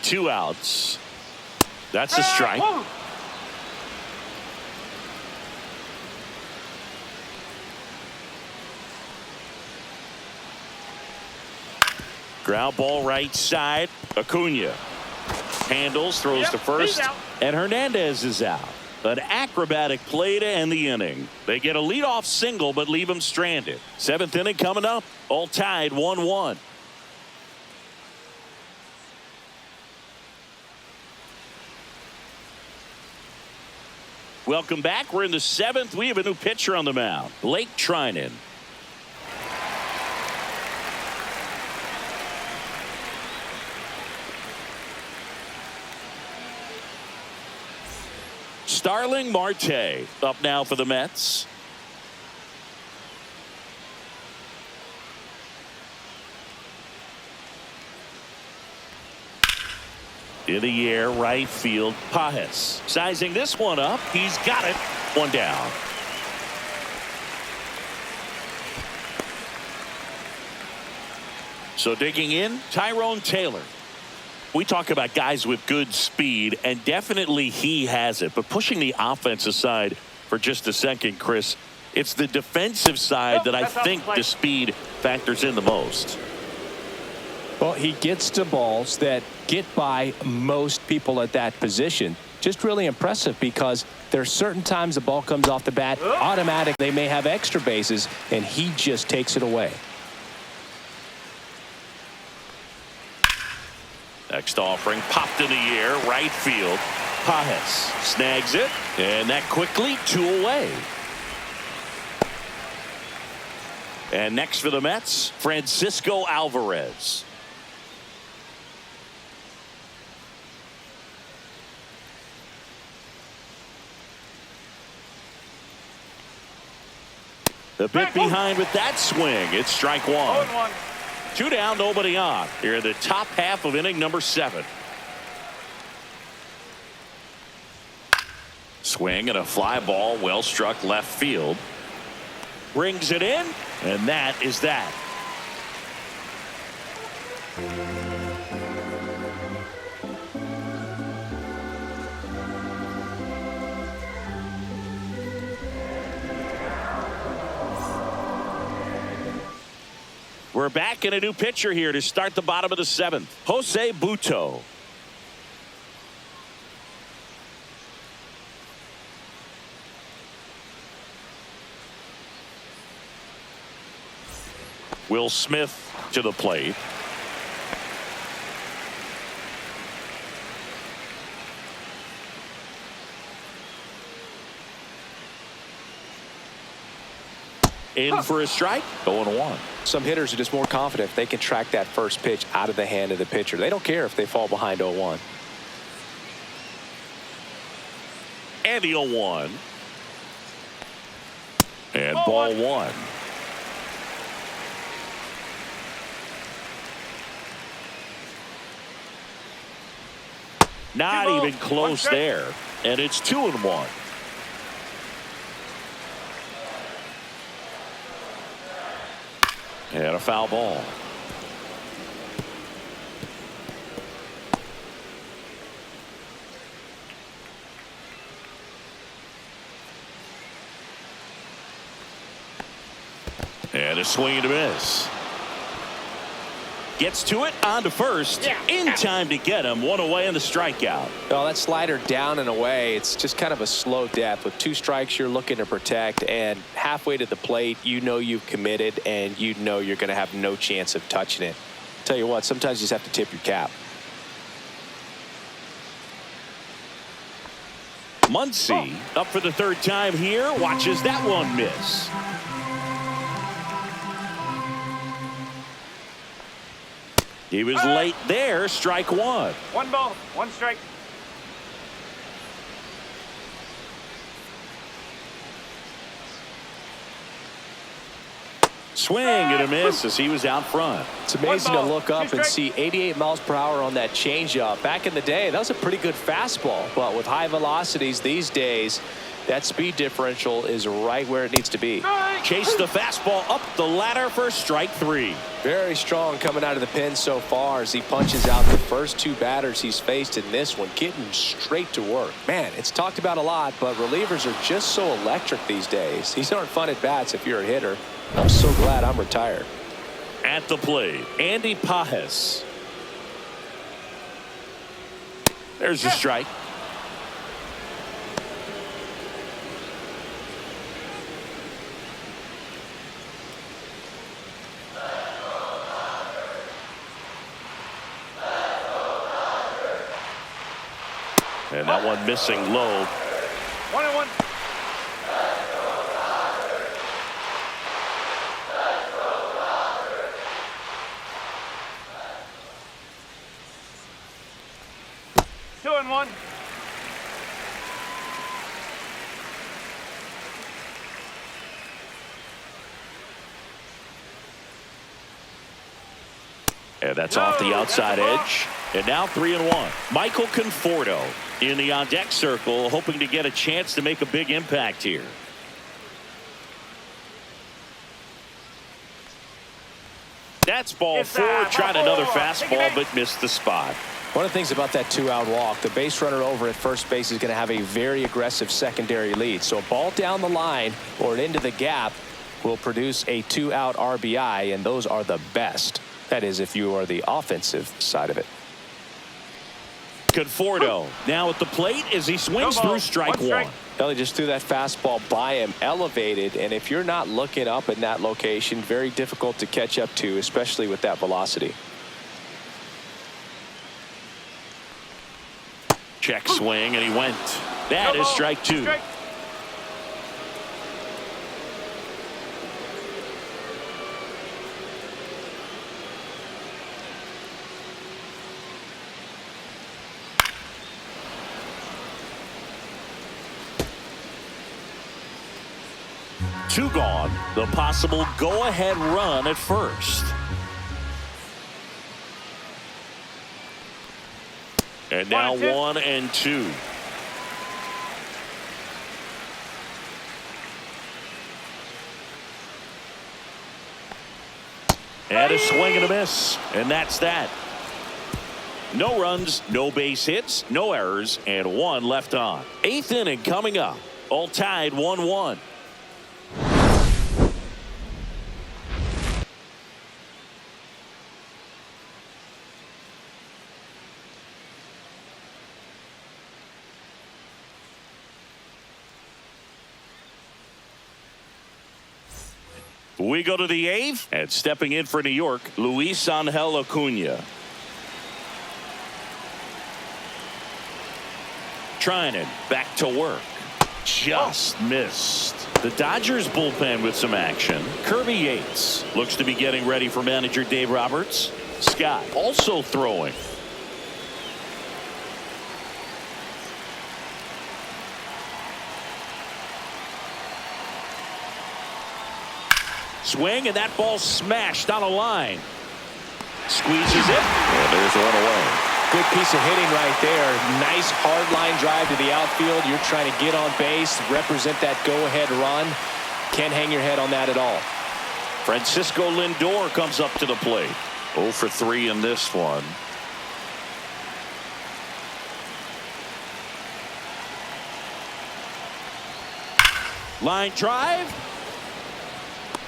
2 outs. That's a strike. Ground ball right side. Acuna handles, throws to first, and Hernandez is out. An acrobatic play to end the inning. They get a leadoff single but leave him stranded. 7th inning coming up, all tied 1-1. Welcome back. We're in the 7th. We have a new pitcher on the mound, Blake Trinan. Starling Marte up now for the Mets. In the air, right field, Pajes. Sizing this one up. He's got it. 1 down. So digging in, Tyrone Taylor. We talk about guys with good speed, and definitely he has it. But pushing the offense aside for just a second, Chris, it's the defensive side that I think the speed factors in the most. Well, he gets to balls that get by most people at that position. Just really impressive because there's certain times the ball comes off the bat, automatic. They may have extra bases, and he just takes it away. Next offering popped in the air, right field. Pajes snags it, and that quickly 2 away. And next for the Mets, Francisco Alvarez. A bit behind with that swing. It's strike 1. 0-1. 2 down, nobody on. Here in the top half of inning number 7. Swing and a fly ball, well struck left field. Brings it in, and that is that. We're back in a new pitcher here to start the bottom of the 7th. Jose Butto. Will Smith to the plate. In for a strike. 0-1. Some hitters are just more confident if they can track that first pitch out of the hand of the pitcher. They don't care if they fall behind 0-1. And the 0-1. And ball 1. Not even close there. And it's 2-1. And a foul ball. And a swing and a miss. Gets to it, on to first. In time to get him. 1 away and the strikeout. Oh, that slider down and away. It's just kind of a slow death. With 2 strikes, you're looking to protect. And halfway to the plate, you know you've committed, and you know you're going to have no chance of touching it. Tell you what, sometimes you just have to tip your cap. Muncy up for the 3rd time here. Watches that one miss. He was late there. Strike 1. 1 ball, 1 strike. Swing and a miss as he was out front. It's amazing to look up and see 88 miles per hour on that changeup. Back in the day, that was a pretty good fastball. But with high velocities these days, that speed differential is right where it needs to be. Chase the fastball up the ladder for strike 3. Very strong coming out of the pen so far as he punches out the first 2 batters he's faced in this one, getting straight to work. Man, it's talked about a lot, but relievers are just so electric these days. These aren't fun at bats if you're a hitter. I'm so glad I'm retired. At the plate, Andy Pajes. There's a strike. And that one missing low. 1-1. Two and one. And that's off the outside edge. And now 3-1. Michael Conforto in the on-deck circle, hoping to get a chance to make a big impact here. That's ball 4. Tried another fastball, but missed the spot. One of the things about that 2-out walk, the base runner over at first base is going to have a very aggressive secondary lead. So a ball down the line or into the gap will produce a 2-out RBI, and those are the best. That is, if you are the offensive side of it. Conforto now at the plate as he swings through strike 1. Ellie just threw that fastball by him, elevated, and if you're not looking up in that location, very difficult to catch up to, especially with that velocity. Check swing, and he went. That is strike 2. Two gone. The possible go-ahead run at first. And now 1-2. And a swing and a miss. And that's that. No runs, no base hits, no errors, and 1 left on. 8th inning coming up. All tied 1-1. We go to the 8th, and stepping in for New York, Luis Angel Acuna. Trinan back to work. Just missed. The Dodgers bullpen with some action. Kirby Yates looks to be getting ready for manager Dave Roberts. Scott also throwing. Swing, and that ball smashed on a line. Squeezes it, and there's 1 away. Good piece of hitting right there. Nice hard line drive to the outfield. You're trying to get on base, represent that go-ahead run. Can't hang your head on that at all. Francisco Lindor comes up to the plate. 0 for 3 in this one. Line drive.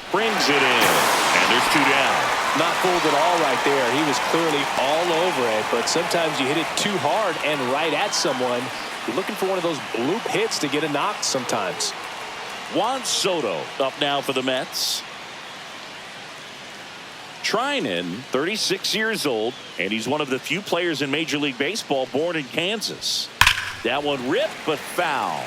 Brings it in, and there's 2 down. Not fooled at all right there. He was clearly all over it, but sometimes you hit it too hard and right at someone. You're looking for one of those bloop hits to get a knock sometimes. Juan Soto up now for the Mets. Trinan, 36 years old, and he's one of the few players in Major League Baseball born in Kansas. That one ripped, but foul.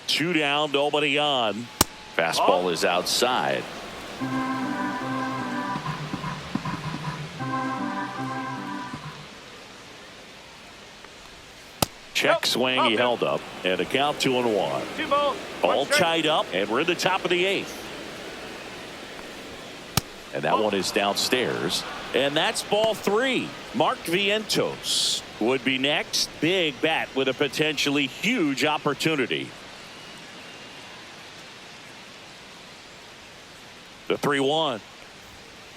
Two down, nobody on. Fastball is outside. Check swing, he held up, and a count 2-1. 2 balls. All tied up, and we're in the top of the 8th. And that one is downstairs. And that's ball 3. Mark Vientos would be next. Big bat with a potentially huge opportunity. The 3-1.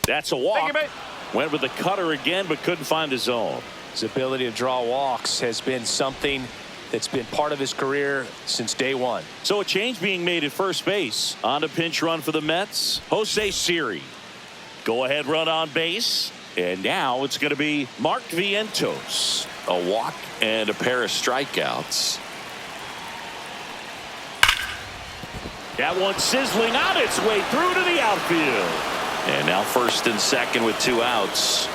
That's a walk. Thank you, mate. Went with the cutter again, but couldn't find the zone. His ability to draw walks has been something that's been part of his career since day one. So a change being made at first base. On a pinch run for the Mets, Jose Siri. Go ahead run on base. And now it's going to be Mark Vientos. A walk and a pair of strikeouts. That one sizzling on its way through to the outfield. And now first and second with 2 outs.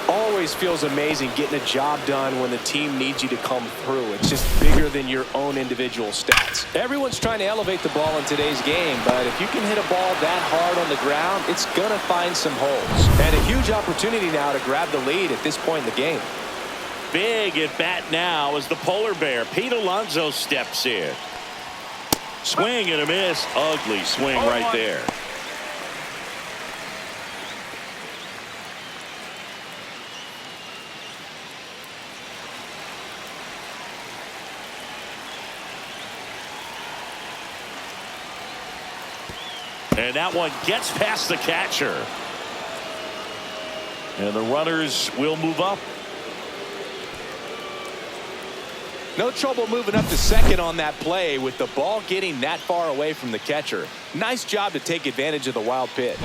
Always feels amazing getting a job done when the team needs you to come through. It's just bigger than your own individual stats. Everyone's trying to elevate the ball in today's game, but if you can hit a ball that hard on the ground, it's going to find some holes. And a huge opportunity now to grab the lead at this point in the game. Big at bat now as the polar bear, Pete Alonso, steps in. Swing and a miss. Ugly swing right there. And that one gets past the catcher. And the runners will move up. No trouble moving up to second on that play with the ball getting that far away from the catcher. Nice job to take advantage of the wild pitch.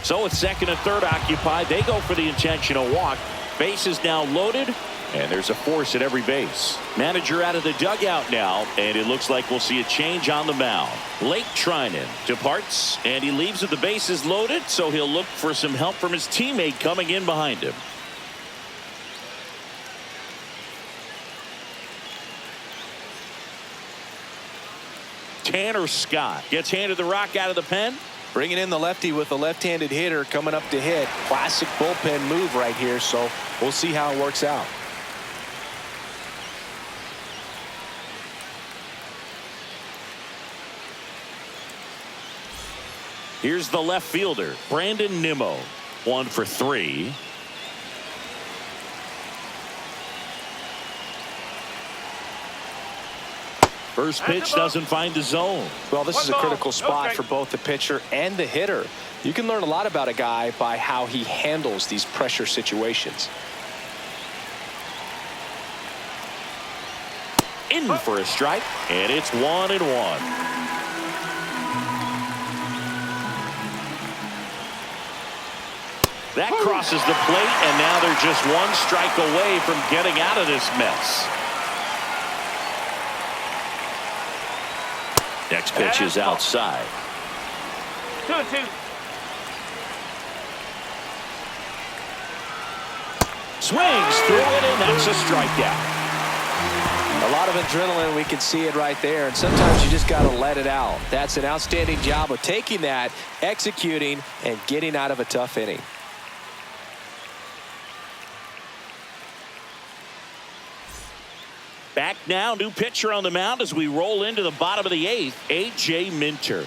So with second and third occupied, they go for the intentional walk. Base is now loaded. And there's a force at every base. Manager out of the dugout now, and it looks like we'll see a change on the mound. Blake Trinan departs, and he leaves with the bases loaded, so he'll look for some help from his teammate coming in behind him. Tanner Scott gets handed the rock out of the pen. Bringing in the lefty with a left-handed hitter coming up to hit. Classic bullpen move right here, so we'll see how it works out. Here's the left fielder, Brandon Nimmo. 1 for 3. First pitch doesn't find the zone. Well, this is a critical spot for both the pitcher and the hitter. You can learn a lot about a guy by how he handles these pressure situations. In for a strike, and it's 1-1. That crosses the plate, and now they're just 1 strike away from getting out of this mess. Next pitch is outside. 2-2. Swings through it, and that's a strikeout. A lot of adrenaline, we can see it right there, and sometimes you just got to let it out. That's an outstanding job of taking that, executing, and getting out of a tough inning. Back now, new pitcher on the mound as we roll into the bottom of the 8th, A.J. Minter.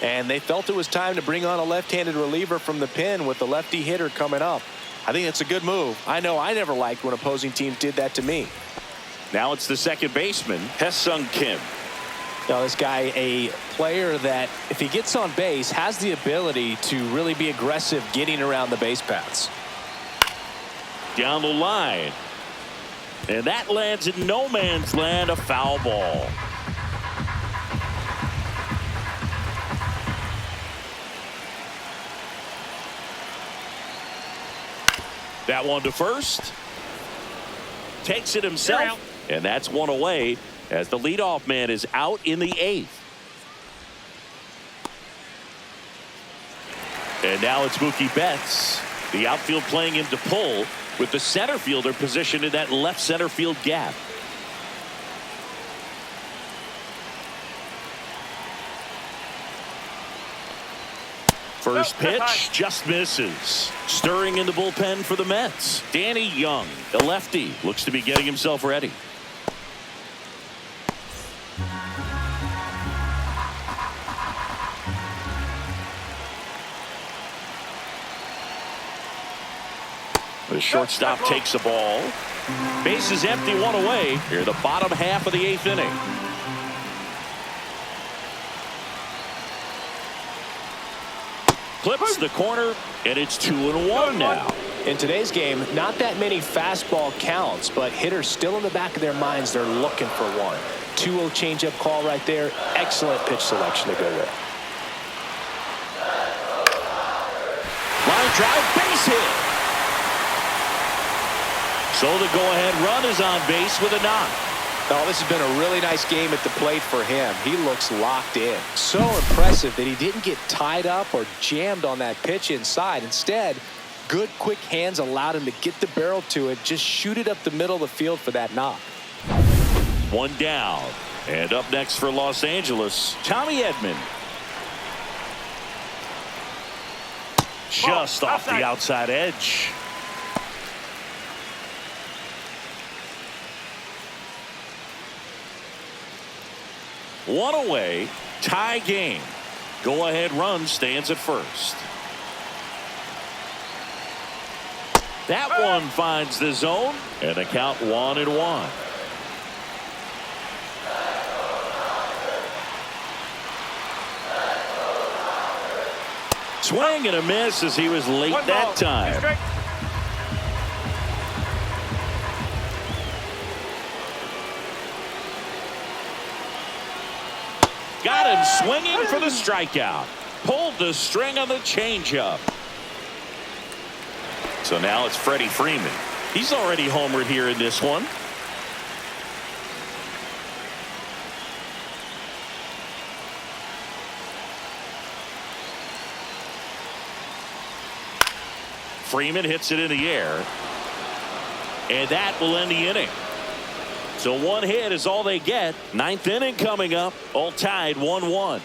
And they felt it was time to bring on a left-handed reliever from the pen with the lefty hitter coming up. I think it's a good move. I know I never liked when opposing teams did that to me. Now it's the second baseman, Hae-Sung Kim. Now this guy, a player that if he gets on base has the ability to really be aggressive getting around the base paths. Down the line. And that lands in no man's land, a foul ball. That one to first. Takes it himself. And that's 1 away as the leadoff man is out in the 8th. And now it's Mookie Betts. The outfield playing him to pull, with the center fielder positioned in that left center field gap. First pitch just misses. Stirring in the bullpen for the Mets. Danny Young, the lefty, looks to be getting himself ready. The shortstop takes the ball. Base is empty, one away. Here, the bottom half of the 8th inning. Clips the corner, and it's 2-1 now. In today's game, not that many fastball counts, but hitters still in the back of their minds, they're looking for one. 2-0 changeup call right there. Excellent pitch selection to go with. Line drive, base hit. So the go-ahead run is on base with a knock. Oh, this has been a really nice game at the plate for him. He looks locked in. So impressive that he didn't get tied up or jammed on that pitch inside. Instead, good quick hands allowed him to get the barrel to it, just shoot it up the middle of the field for that knock. One down. And up next for Los Angeles, Tommy Edman. Just off the outside edge. One away, tie game. Go-ahead run stands at first. That one finds the zone, and the count 1-1. Swing and a miss as he was late that time. Got him swinging for the strikeout. Pulled the string on the changeup. So now it's Freddie Freeman. He's already homered here in this one. Freeman hits it in the air. And that will end the inning. So one hit is all they get. 9th inning coming up. All tied 1-1.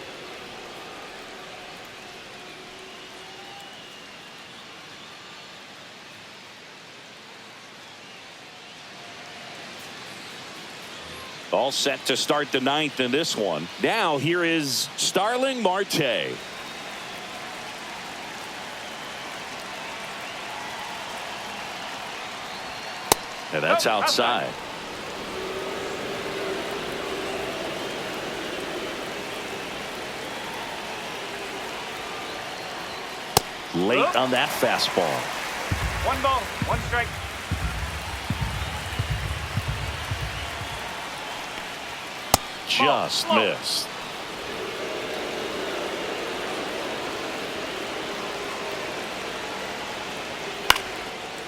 All set to start the 9th in this one. Now here is Starling Marte. And that's outside. Late on that fastball. 1 ball, 1 strike. Just missed.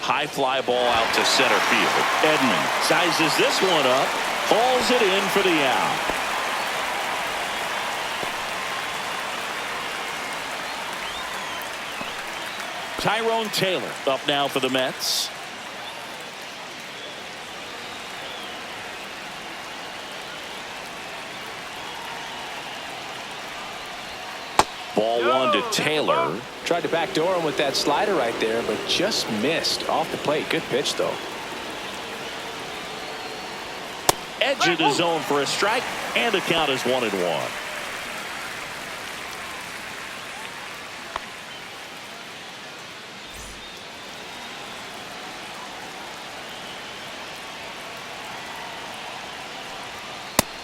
High fly ball out to center field. Edman sizes this one up, hauls it in for the out. Tyrone Taylor up now for the Mets. Ball 1 to Taylor. Tried to backdoor him with that slider right there, but just missed off the plate. Good pitch, though. Edge of the zone for a strike, and the count is 1-1.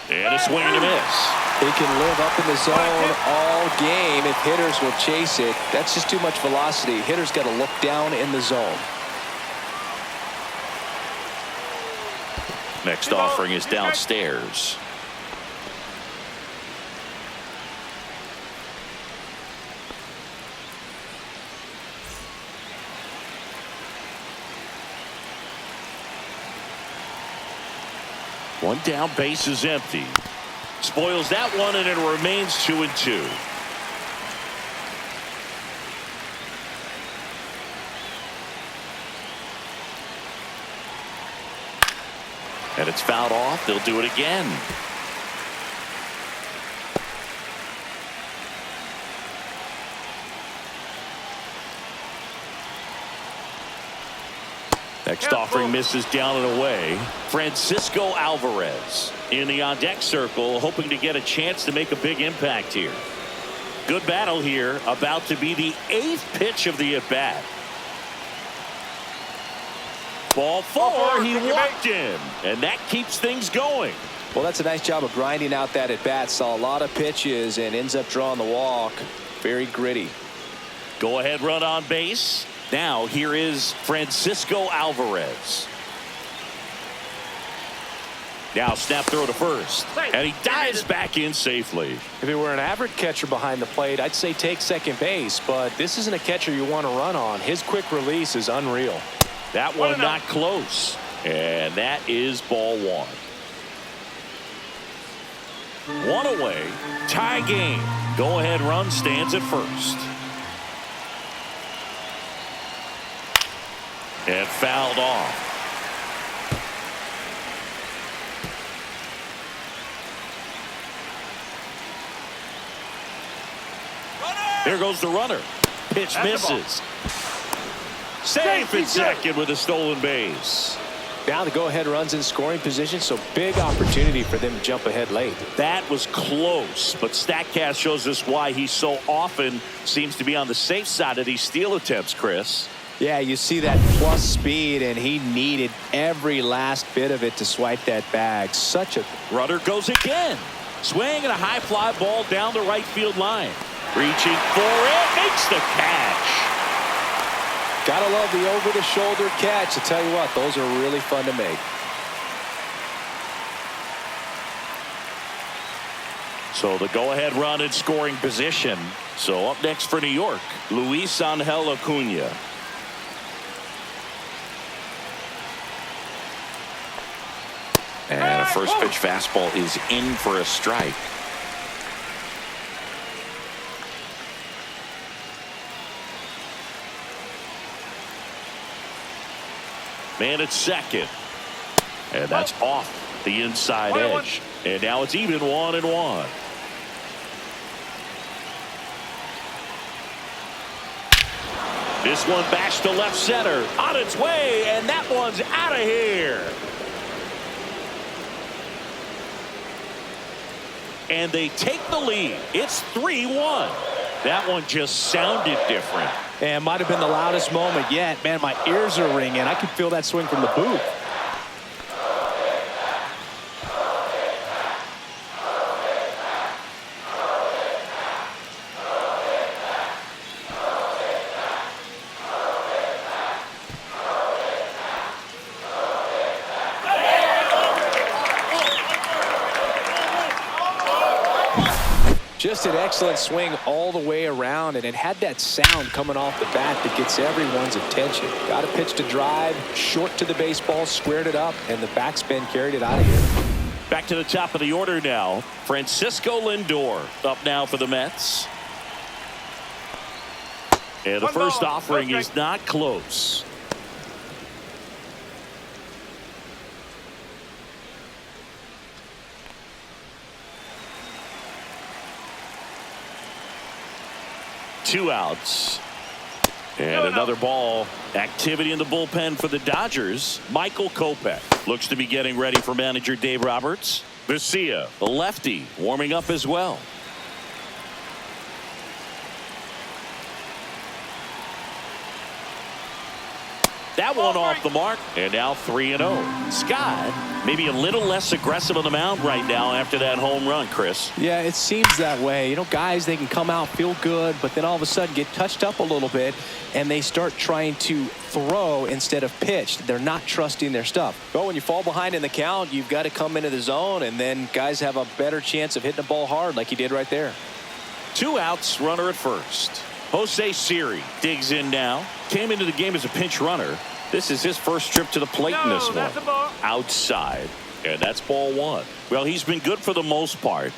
And a swing and a miss. He can live up in the zone all game if hitters will chase it. That's just too much velocity. Hitters got to look down in the zone. Next offering is downstairs. One down, base is empty. Spoils that one, and it remains 2-2. And it's fouled off. They'll do it again. Next offering misses down and away. Francisco Alvarez in the on-deck circle, hoping to get a chance to make a big impact here. Good battle here, about to be the 8th pitch of the at-bat. Ball 4, he walked in, and that keeps things going. Well, that's a nice job of grinding out that at-bat. Saw a lot of pitches and ends up drawing the walk. Very gritty. Go ahead run on base. Now here is Francisco Alvarez. Now snap throw to first, and he dives back in safely. If it were an average catcher behind the plate, I'd say take second base, but this isn't a catcher you want to run on. His quick release is unreal. That one not close, and that is ball 1. 1 away, tie game. Go ahead run stands at first. And fouled off. There goes the runner. Pitch misses. Safe at second with a stolen base. Now the go-ahead runs in scoring position, so big opportunity for them to jump ahead late. That was close, but StatCast shows us why he so often seems to be on the safe side of these steal attempts, Chris. Yeah, you see that plus speed, and he needed every last bit of it to swipe that bag. Such a... Runner goes again. Swing and a high fly ball down the right field line. Reaching for it, makes the catch. Gotta love the over-the-shoulder catch. I tell you what, those are really fun to make. So the go-ahead run in scoring position. So up next for New York, Luis Angel Acuna. And a first pitch fastball is in for a strike. Man at second. And that's off the inside edge. And now it's even 1-1. This one bashed to left center. On its way, and that one's out of here. And they take the lead. It's 3-1. That one just sounded different. And might have been the loudest moment yet. Man, my ears are ringing. I can feel that swing from the booth. Just an excellent swing all the way around, and it had that sound coming off the bat that gets everyone's attention. Got a pitch to drive, short to the baseball, squared it up, and the backspin carried it out of here. Back to the top of the order now. Francisco Lindor up now for the Mets. And the first offering is not close. Two outs. And another ball. Activity in the bullpen for the Dodgers. Michael Kopech looks to be getting ready for manager Dave Roberts. Vesia, the lefty, warming up as well. That one off the mark, and now 3-0. Scott maybe a little less aggressive on the mound right now after that home run, Chris. Yeah, it seems that way. You know, guys, they can come out, feel good, but then all of a sudden get touched up a little bit, and they start trying to throw instead of pitch. They're not trusting their stuff. But when you fall behind in the count, you've got to come into the zone, and then guys have a better chance of hitting the ball hard like he did right there. Two outs, runner at first. Jose Siri digs in now. Came into the game as a pinch runner. This is his first trip to the plate in this one. Outside. And that's ball 1. Well, he's been good for the most part.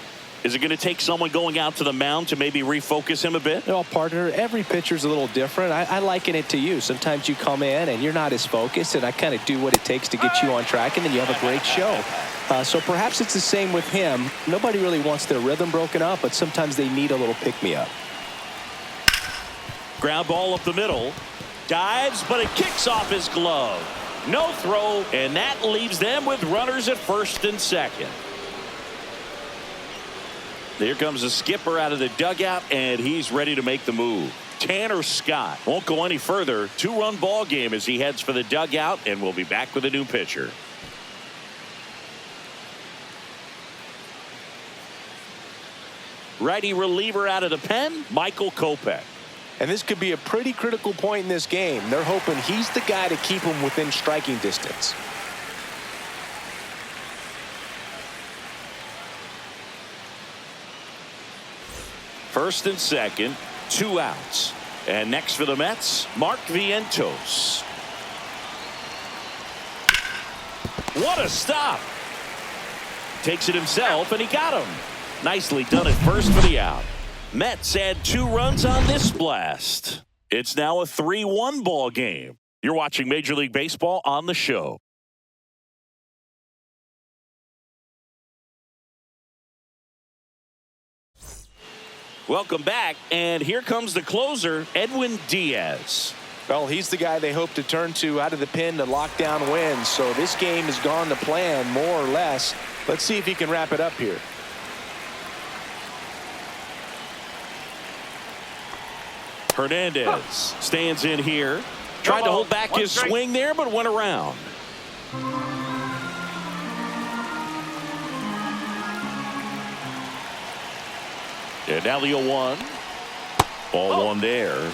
Is it going to take someone going out to the mound to maybe refocus him a bit? Well, partner, every pitcher's a little different. I liken it to you. Sometimes you come in and you're not as focused, and I kind of do what it takes to get you on track, and then you have a great show. So perhaps it's the same with him. Nobody really wants their rhythm broken up, but sometimes they need a little pick-me-up. Ground ball up the middle. Dives, but it kicks off his glove. No throw, and that leaves them with runners at first and second. Here comes the skipper out of the dugout, and he's ready to make the move. Tanner Scott won't go any further. 2-run ball game as he heads for the dugout, and we'll be back with a new pitcher. Righty reliever out of the pen, Michael Kopech. And this could be a pretty critical point in this game. They're hoping he's the guy to keep them within striking distance. First and second, 2 outs. And next for the Mets, Mark Vientos. What a stop. Takes it himself, and he got him. Nicely done at first for the out. Mets add 2 runs on this blast. It's now a 3-1 ball game. You're watching Major League Baseball on the show. Welcome back, and here comes the closer, Edwin Diaz. Well, he's the guy they hope to turn to out of the pen to lock down wins. So this game has gone to plan, more or less. Let's see if he can wrap it up here. Hernandez stands in here. Tried to hold back his swing there, but went around. And now the 0-1. Ball 1 there.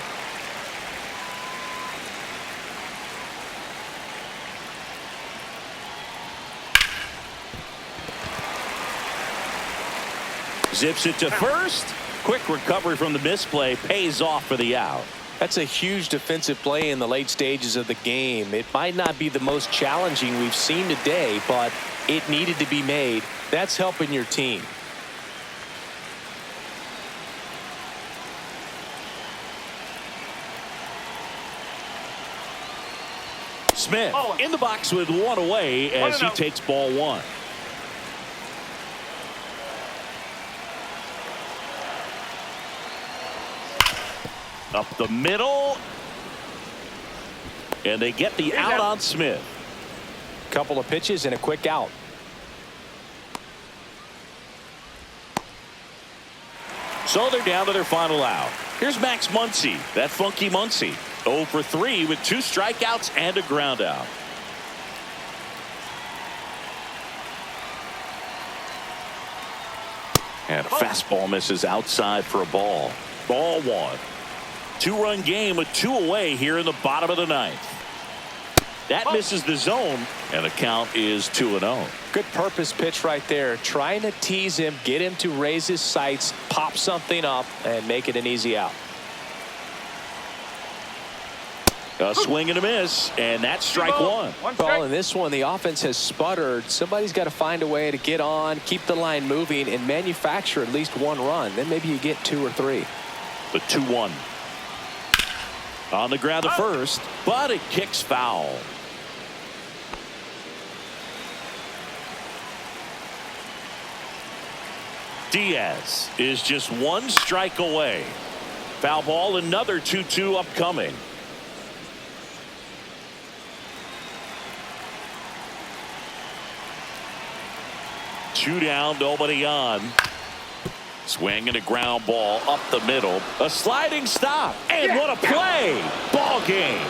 Zips it to first. Quick recovery from the misplay pays off for the out. That's a huge defensive play in the late stages of the game. It might not be the most challenging we've seen today, but it needed to be made. That's helping your team. Smith in the box with 1 away as he takes ball 1. Up the middle. And they get the out on Smith. Couple of pitches and a quick out. So they're down to their final out. Here's Max Muncy, that funky Muncy. 0 for 3 with 2 strikeouts and a ground out. And a fastball misses outside for a ball. Ball 1. 2-run game with 2 away here in the bottom of the 9th. That misses the zone, and the count is 2-0. Good purpose pitch right there. Trying to tease him, get him to raise his sights, pop something up, and make it an easy out. A swing and a miss, and that's strike 1. Well, in this one, the offense has sputtered. Somebody's got to find a way to get on, keep the line moving, and manufacture at least 1 run. Then maybe you get 2 or 3. The 2-1. On the ground to first, but it kicks foul. Diaz is just 1 strike away. Foul ball, another 2-2 upcoming. Two down, nobody on. Swing and a ground ball up the middle. A sliding stop. And what a play. Ball game.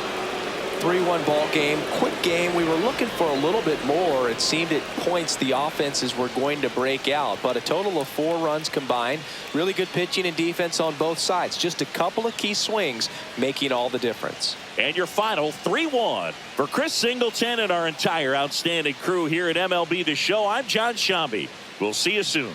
3-1 ball game. Quick game. We were looking for a little bit more. It seemed at points the offenses were going to break out. But a total of 4 runs combined. Really good pitching and defense on both sides. Just a couple of key swings making all the difference. And your final 3-1. For Chris Singleton and our entire outstanding crew here at MLB The Show, I'm John Shambi. We'll see you soon.